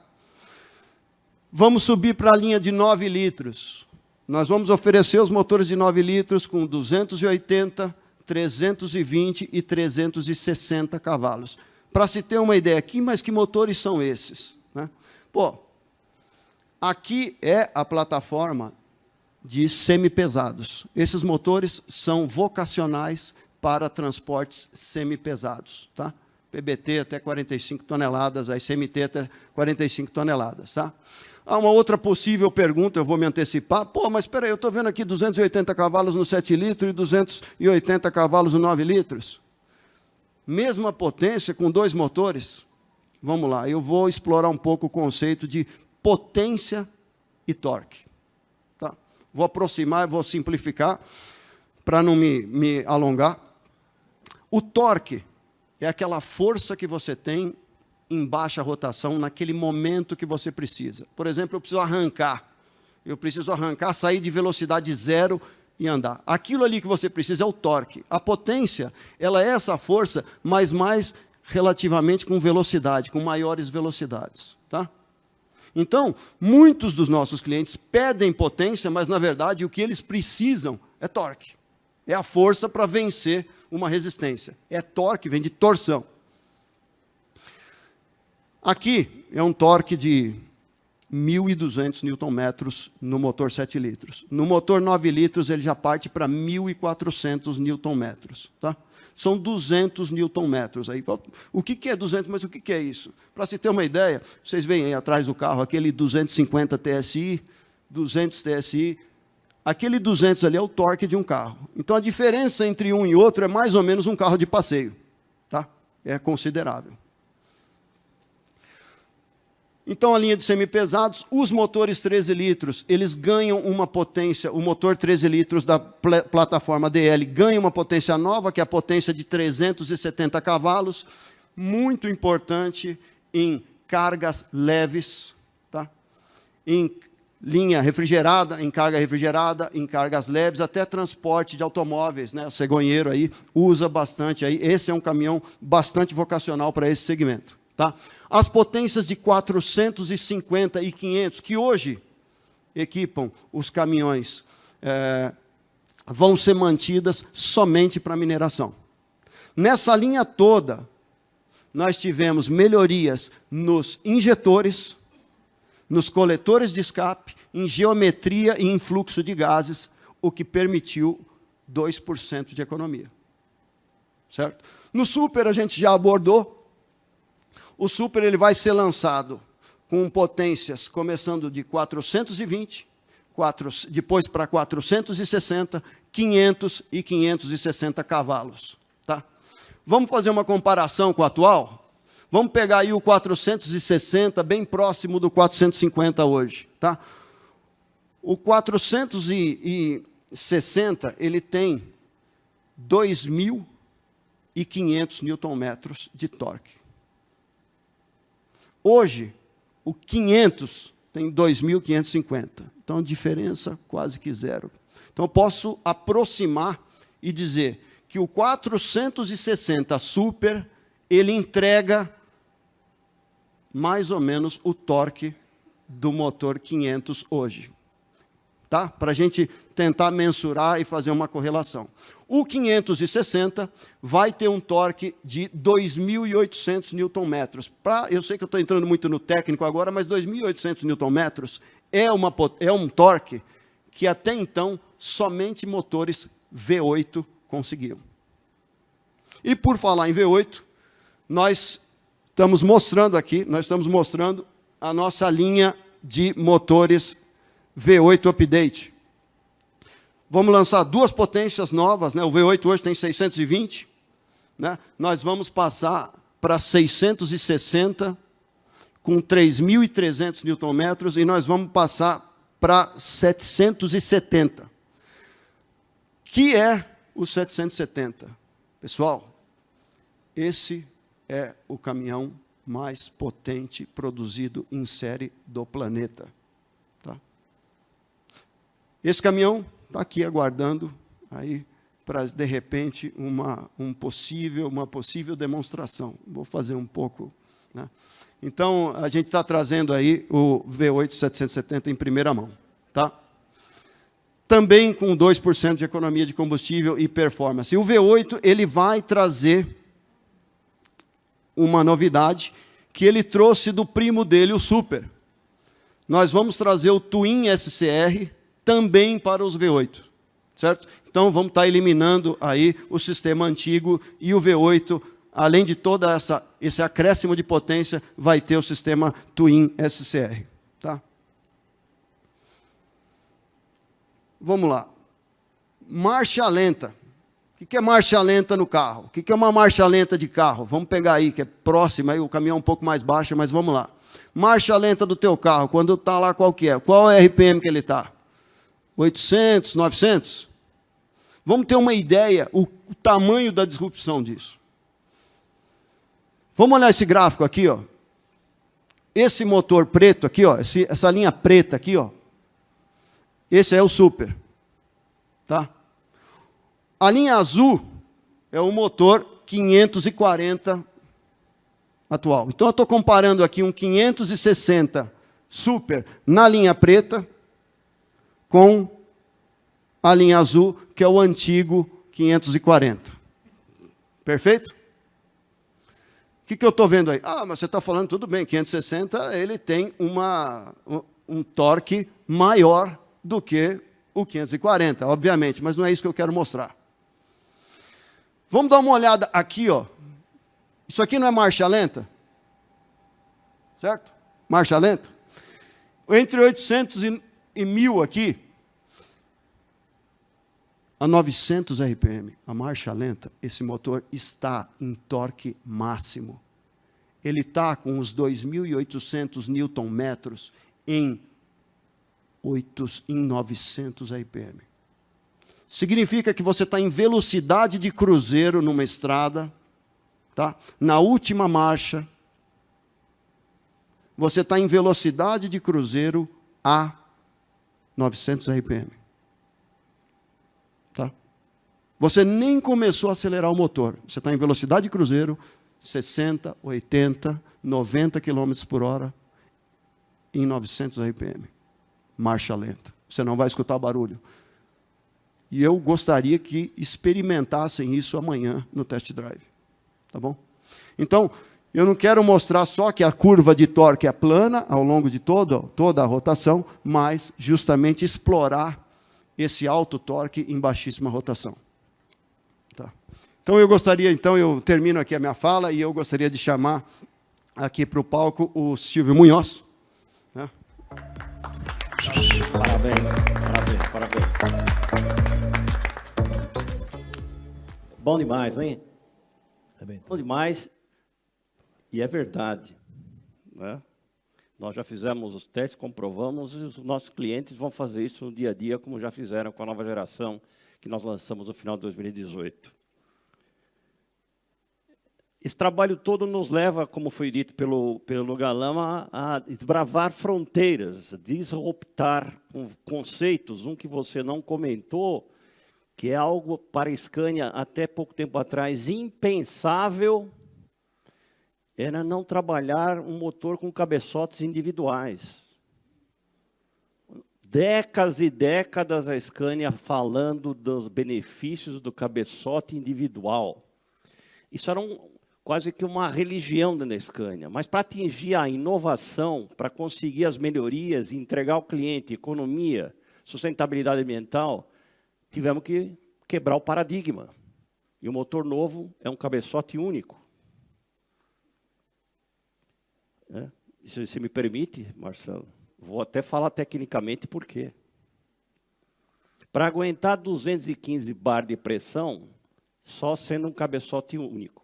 Vamos subir para a linha de 9 litros. Nós vamos oferecer os motores de 9 litros com 280, 320 e 360 cavalos. Para se ter uma ideia aqui, mas que motores são esses? Né? Pô, aqui é a plataforma de semipesados. Esses motores são vocacionais para transportes semipesados. Tá? PBT até 45 toneladas, aí CMT até 45 toneladas. Tá? Há uma outra possível pergunta, eu vou me antecipar. Pô, mas espera aí, eu estou vendo aqui 280 cavalos no 7 litros e 280 cavalos no 9 litros. Mesma potência com 2 motores. Vamos lá, eu vou explorar um pouco o conceito de potência e torque. Tá? Vou aproximar, vou simplificar, para não me alongar. O torque é aquela força que você tem em baixa rotação naquele momento que você precisa. Por exemplo, eu preciso arrancar, sair de velocidade zero e andar. Aquilo ali que você precisa é o torque. A potência, ela é essa força, mas mais relativamente com velocidade, com maiores velocidades. Tá? Então, muitos dos nossos clientes pedem potência, mas, na verdade, o que eles precisam é torque. É a força para vencer uma resistência. É torque, vem de torção. Aqui é um torque de 1.200 Nm no motor 7 litros. No motor 9 litros, ele já parte para 1.400 Nm. Tá? São 200 Nm. Aí, o que é 200, mas o que é isso? Para se ter uma ideia, vocês veem aí atrás do carro, aquele 250 TSI, 200 TSI, aquele 200 ali é o torque de um carro. Então, a diferença entre um e outro é mais ou menos um carro de passeio. Tá? É considerável. Então, a linha de semipesados, os motores 13 litros, eles ganham uma potência, o motor 13 litros da plataforma DL ganha uma potência nova, que é a potência de 370 cavalos, muito importante em cargas leves, tá? Em linha refrigerada, em carga refrigerada, em cargas leves, até transporte de automóveis, né? O cegonheiro aí usa bastante, aí. Esse é um caminhão bastante vocacional para esse segmento. Tá? As potências de 450 e 500, que hoje equipam os caminhões, vão ser mantidas somente para mineração. Nessa linha toda, nós tivemos melhorias nos injetores, nos coletores de escape, em geometria e em fluxo de gases, o que permitiu 2% de economia. Certo? No Super, a gente já abordou. O Super ele vai ser lançado com potências começando de 420, depois para 460, 500 e 560 cavalos. Tá? Vamos fazer uma comparação com o atual? Vamos pegar aí o 460, bem próximo do 450 hoje. Tá? O 460 ele tem 2.500 Nm de torque. Hoje, o 500 tem 2.550. Então, a diferença quase que zero. Então, eu posso aproximar e dizer que o 460 Super, ele entrega mais ou menos o torque do motor 500 hoje. Tá? Para a gente tentar mensurar e fazer uma correlação. O 560 vai ter um torque de 2.800 Nm. Eu sei que eu estou entrando muito no técnico agora, mas 2.800 Nm é um torque que até então somente motores V8 conseguiam. E por falar em V8, nós estamos mostrando a nossa linha de motores V8 Update. Vamos lançar 2 potências novas, né? O V8 hoje tem 620, né? Nós vamos passar para 660 com 3.300 Nm e nós vamos passar para 770. Que é o 770? Pessoal, esse é o caminhão mais potente produzido em série do planeta. Tá? Esse caminhão está aqui aguardando aí para, de repente, uma possível demonstração. Vou fazer um pouco, né? Então, a gente está trazendo aí o V8 770 em primeira mão. Tá? Também com 2% de economia de combustível e performance. E o V8 ele vai trazer uma novidade que ele trouxe do primo dele, o Super. Nós vamos trazer o Twin SCR também para os V8. Certo? Então, vamos estar eliminando aí o sistema antigo e o V8, além de todo esse acréscimo de potência, vai ter o sistema Twin SCR. Tá? Vamos lá. Marcha lenta. O que é marcha lenta no carro? O que é uma marcha lenta de carro? Vamos pegar aí, que é próxima, aí o caminhão é um pouco mais baixo, mas vamos lá. Marcha lenta do teu carro, quando está lá, qual que é? Qual é a RPM que ele está? 800, 900? Vamos ter uma ideia, o tamanho da disrupção disso. Vamos olhar esse gráfico aqui, ó. Esse motor preto aqui, ó, essa linha preta aqui, ó. Esse é o Super. Tá? A linha azul é o motor 540 atual. Então, eu estou comparando aqui um 560 Super na linha preta com a linha azul, que é o antigo 540. Perfeito? O que eu estou vendo aí? Ah, mas você está falando, tudo bem, 560 ele tem um torque maior do que o 540, obviamente, mas não é isso que eu quero mostrar. Vamos dar uma olhada aqui, ó. Isso aqui não é marcha lenta? Certo? Marcha lenta. Entre 800 e 1000 aqui, a 900 RPM, a marcha lenta, esse motor está em torque máximo. Ele está com os 2.800 Nm em 900 RPM. Significa que você está em velocidade de cruzeiro numa estrada, tá? Na última marcha, você está em velocidade de cruzeiro a 900 RPM. Tá? Você nem começou a acelerar o motor. Você está em velocidade de cruzeiro, 60, 80, 90 km por hora, em 900 RPM. Marcha lenta. Você não vai escutar barulho. E eu gostaria que experimentassem isso amanhã no test drive. Tá bom? Então, eu não quero mostrar só que a curva de torque é plana ao longo de toda a rotação, mas justamente explorar esse alto torque em baixíssima rotação. Tá. Então, eu termino aqui a minha fala e eu gostaria de chamar aqui para o palco o Silvio Munhoz. Né? Parabéns. Bom demais, hein? Bom demais. E é verdade. Né? Nós já fizemos os testes, comprovamos, e os nossos clientes vão fazer isso no dia a dia, como já fizeram com a nova geração que nós lançamos no final de 2018. Esse trabalho todo nos leva, como foi dito pelo Galama, a desbravar fronteiras, disruptar conceitos, um que você não comentou, que é algo para a Scania até pouco tempo atrás impensável, era não trabalhar um motor com cabeçotes individuais. Décadas e décadas a Scania falando dos benefícios do cabeçote individual. Isso era quase que uma religião da Scania. Mas para atingir a inovação, para conseguir as melhorias, entregar ao cliente economia, sustentabilidade ambiental, tivemos que quebrar o paradigma. E o motor novo é um cabeçote único. Se você me permite, Marcelo, vou até falar tecnicamente por quê. Para aguentar 215 bar de pressão, só sendo um cabeçote único.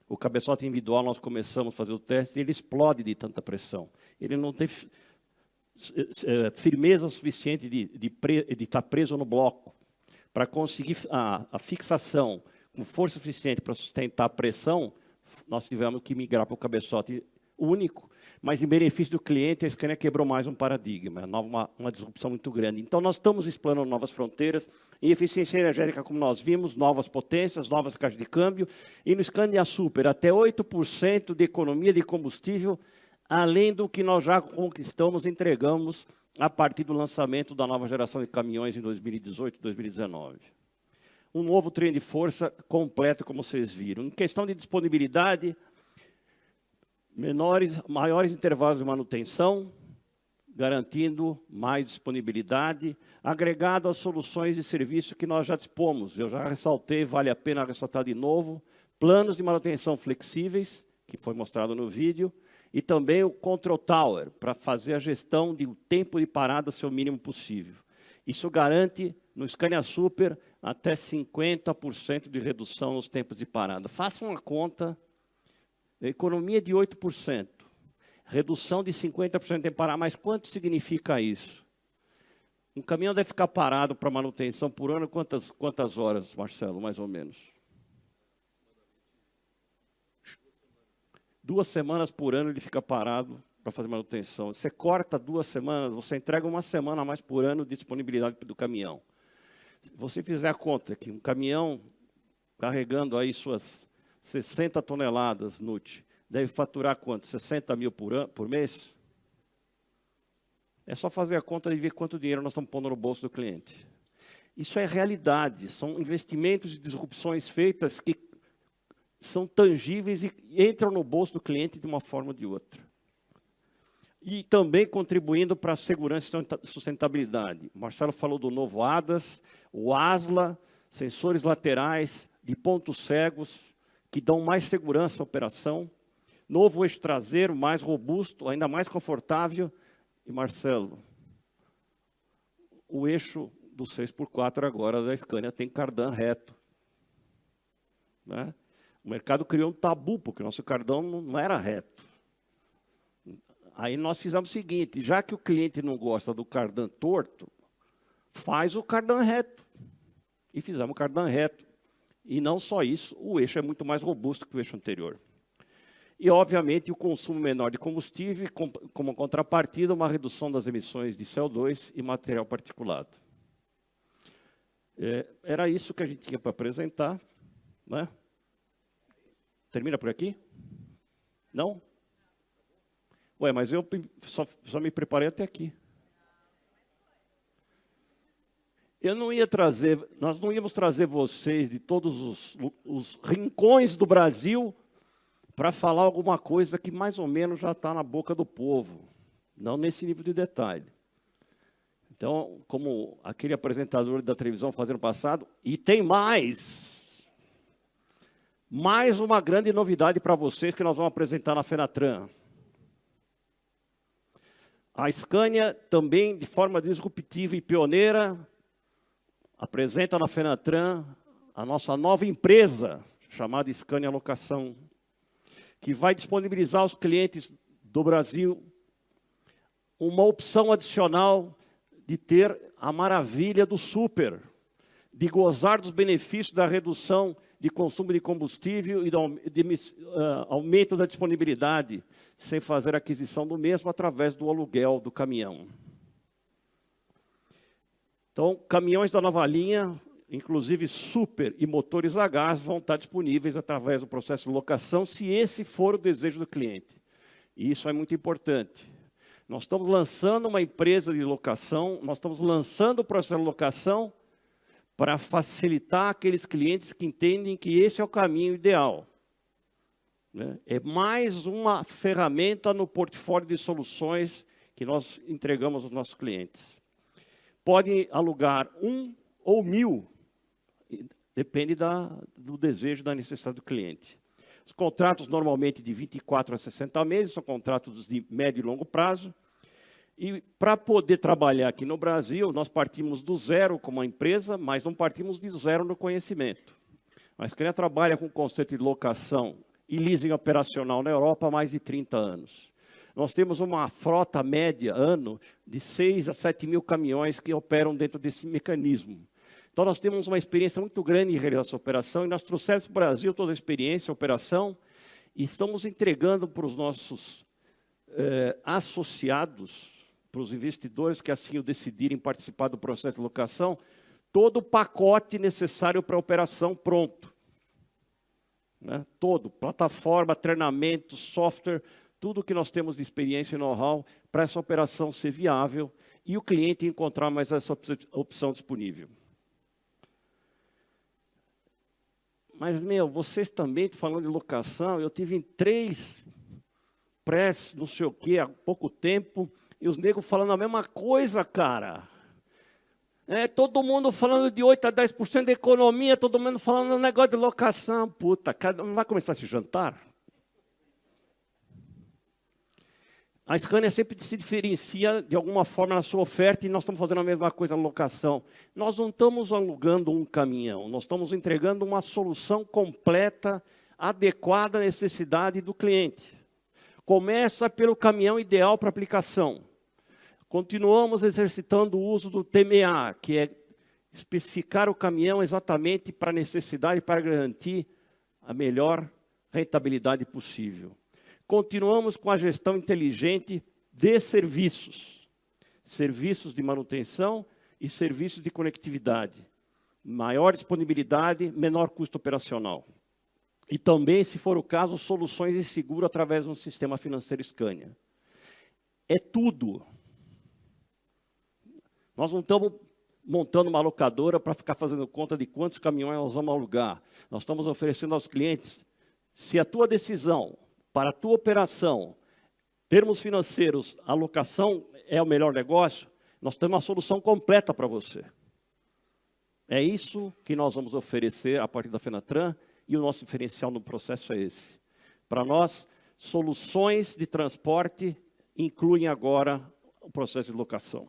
O cabeçote individual, nós começamos a fazer o teste, ele explode de tanta pressão. Ele não tem firmeza suficiente de estar preso no bloco. Para conseguir a fixação com força suficiente para sustentar a pressão, nós tivemos que migrar para o cabeçote único, mas em benefício do cliente, a Scania quebrou mais um paradigma, uma disrupção muito grande. Então, nós estamos explorando novas fronteiras, em eficiência energética, como nós vimos, novas potências, novas caixas de câmbio, e no Scania Super, até 8% de economia de combustível, além do que nós já conquistamos e entregamos a partir do lançamento da nova geração de caminhões em 2018 e 2019. Um novo trem de força completo, como vocês viram. Em questão de disponibilidade, maiores intervalos de manutenção, garantindo mais disponibilidade, agregado às soluções de serviço que nós já dispomos. Eu já ressaltei, vale a pena ressaltar de novo, planos de manutenção flexíveis, que foi mostrado no vídeo, e também o Control Tower, para fazer a gestão do tempo de parada ser o mínimo possível. Isso garante, no Scania Super, até 50% de redução nos tempos de parada. Faça uma conta, economia de 8%, redução de 50% em parar, mas quanto significa isso? Um caminhão deve ficar parado para manutenção por ano, quantas horas, Marcelo, mais ou menos? 2 semanas por ano ele fica parado para fazer manutenção. Você corta 2 semanas, você entrega 1 semana a mais por ano de disponibilidade do caminhão. Se você fizer a conta que um caminhão carregando aí suas 60 toneladas NUT, deve faturar quanto? 60 mil por mês? É só fazer a conta e ver quanto dinheiro nós estamos pondo no bolso do cliente. Isso é realidade, são investimentos e disrupções feitas que são tangíveis e entram no bolso do cliente de uma forma ou de outra. E também contribuindo para a segurança e sustentabilidade. O Marcelo falou do novo ADAS, o ASLA, sensores laterais de pontos cegos, que dão mais segurança à operação. Novo eixo traseiro, mais robusto, ainda mais confortável. E, Marcelo, o eixo do 6x4 agora da Scania tem cardan reto. Né? O mercado criou um tabu, porque o nosso cardan não era reto. Aí nós fizemos o seguinte, já que o cliente não gosta do cardan torto, faz o cardan reto. E fizemos o cardan reto. E não só isso, o eixo é muito mais robusto que o eixo anterior. E, obviamente, o consumo menor de combustível, como contrapartida, uma redução das emissões de CO2 e material particulado. Era isso que a gente tinha para apresentar. Né? Termina por aqui? Não? Ué, mas eu só me preparei até aqui. Nós não íamos trazer vocês de todos os rincões do Brasil para falar alguma coisa que mais ou menos já está na boca do povo, não nesse nível de detalhe. Então, como aquele apresentador da televisão fazendo passado, e tem mais uma grande novidade para vocês que nós vamos apresentar na Fenatran. A Scania também, de forma disruptiva e pioneira, apresenta na Fenatran a nossa nova empresa, chamada Scania Locação, que vai disponibilizar aos clientes do Brasil uma opção adicional de ter a maravilha do Super, de gozar dos benefícios da redução de consumo de combustível e do aumento da disponibilidade, sem fazer aquisição do mesmo através do aluguel do caminhão. Então, caminhões da nova linha, inclusive Super e motores a gás, vão estar disponíveis através do processo de locação, se esse for o desejo do cliente. E isso é muito importante. Nós estamos lançando uma empresa de locação, nós estamos lançando o processo de locação para facilitar aqueles clientes que entendem que esse é o caminho ideal. Né? É mais uma ferramenta no portfólio de soluções que nós entregamos aos nossos clientes. Podem alugar 1 ou 1000, depende do desejo, da necessidade do cliente. Os contratos normalmente de 24 a 60 meses, são contratos de médio e longo prazo. E para poder trabalhar aqui no Brasil, nós partimos do zero como uma empresa, mas não partimos de zero no conhecimento. A Scania trabalha com o conceito de locação e leasing operacional na Europa há mais de 30 anos. Nós temos uma frota média, ano, de 6 a 7 mil caminhões que operam dentro desse mecanismo. Então, nós temos uma experiência muito grande em realizar essa operação e nós trouxemos para o Brasil toda a experiência, a operação, E estamos entregando para os nossos associados, para os investidores que assim o decidirem participar do processo de locação, todo o pacote necessário para a operação pronto. Né? Todo, plataforma, treinamento, software, tudo que nós temos de experiência e know-how para essa operação ser viável e o cliente encontrar mais essa opção disponível. Mas, vocês também falando de locação, eu tive em 3 press, não sei o quê, há pouco tempo, e os negros falando a mesma coisa, cara. Todo mundo falando de 8% a 10% da economia, todo mundo falando um negócio de locação. Puta, não vai começar esse jantar? A Scania sempre se diferencia de alguma forma na sua oferta e nós estamos fazendo a mesma coisa na locação. Nós não estamos alugando um caminhão, nós estamos entregando uma solução completa, adequada à necessidade do cliente. Começa pelo caminhão ideal para aplicação. Continuamos exercitando o uso do TMA, que é especificar o caminhão exatamente para a necessidade, para garantir a melhor rentabilidade possível. Continuamos com a gestão inteligente de serviços. Serviços de manutenção e serviços de conectividade. Maior disponibilidade, menor custo operacional. E também, se for o caso, soluções de seguro através de um sistema financeiro Scania. É tudo. Nós não estamos montando uma locadora para ficar fazendo conta de quantos caminhões nós vamos alugar. Nós estamos oferecendo aos clientes, se a tua decisão, para a tua operação, termos financeiros, a locação é o melhor negócio, nós temos uma solução completa para você. É isso que nós vamos oferecer a partir da Fenatran e o nosso diferencial no processo é esse. Para nós, soluções de transporte incluem agora o processo de locação.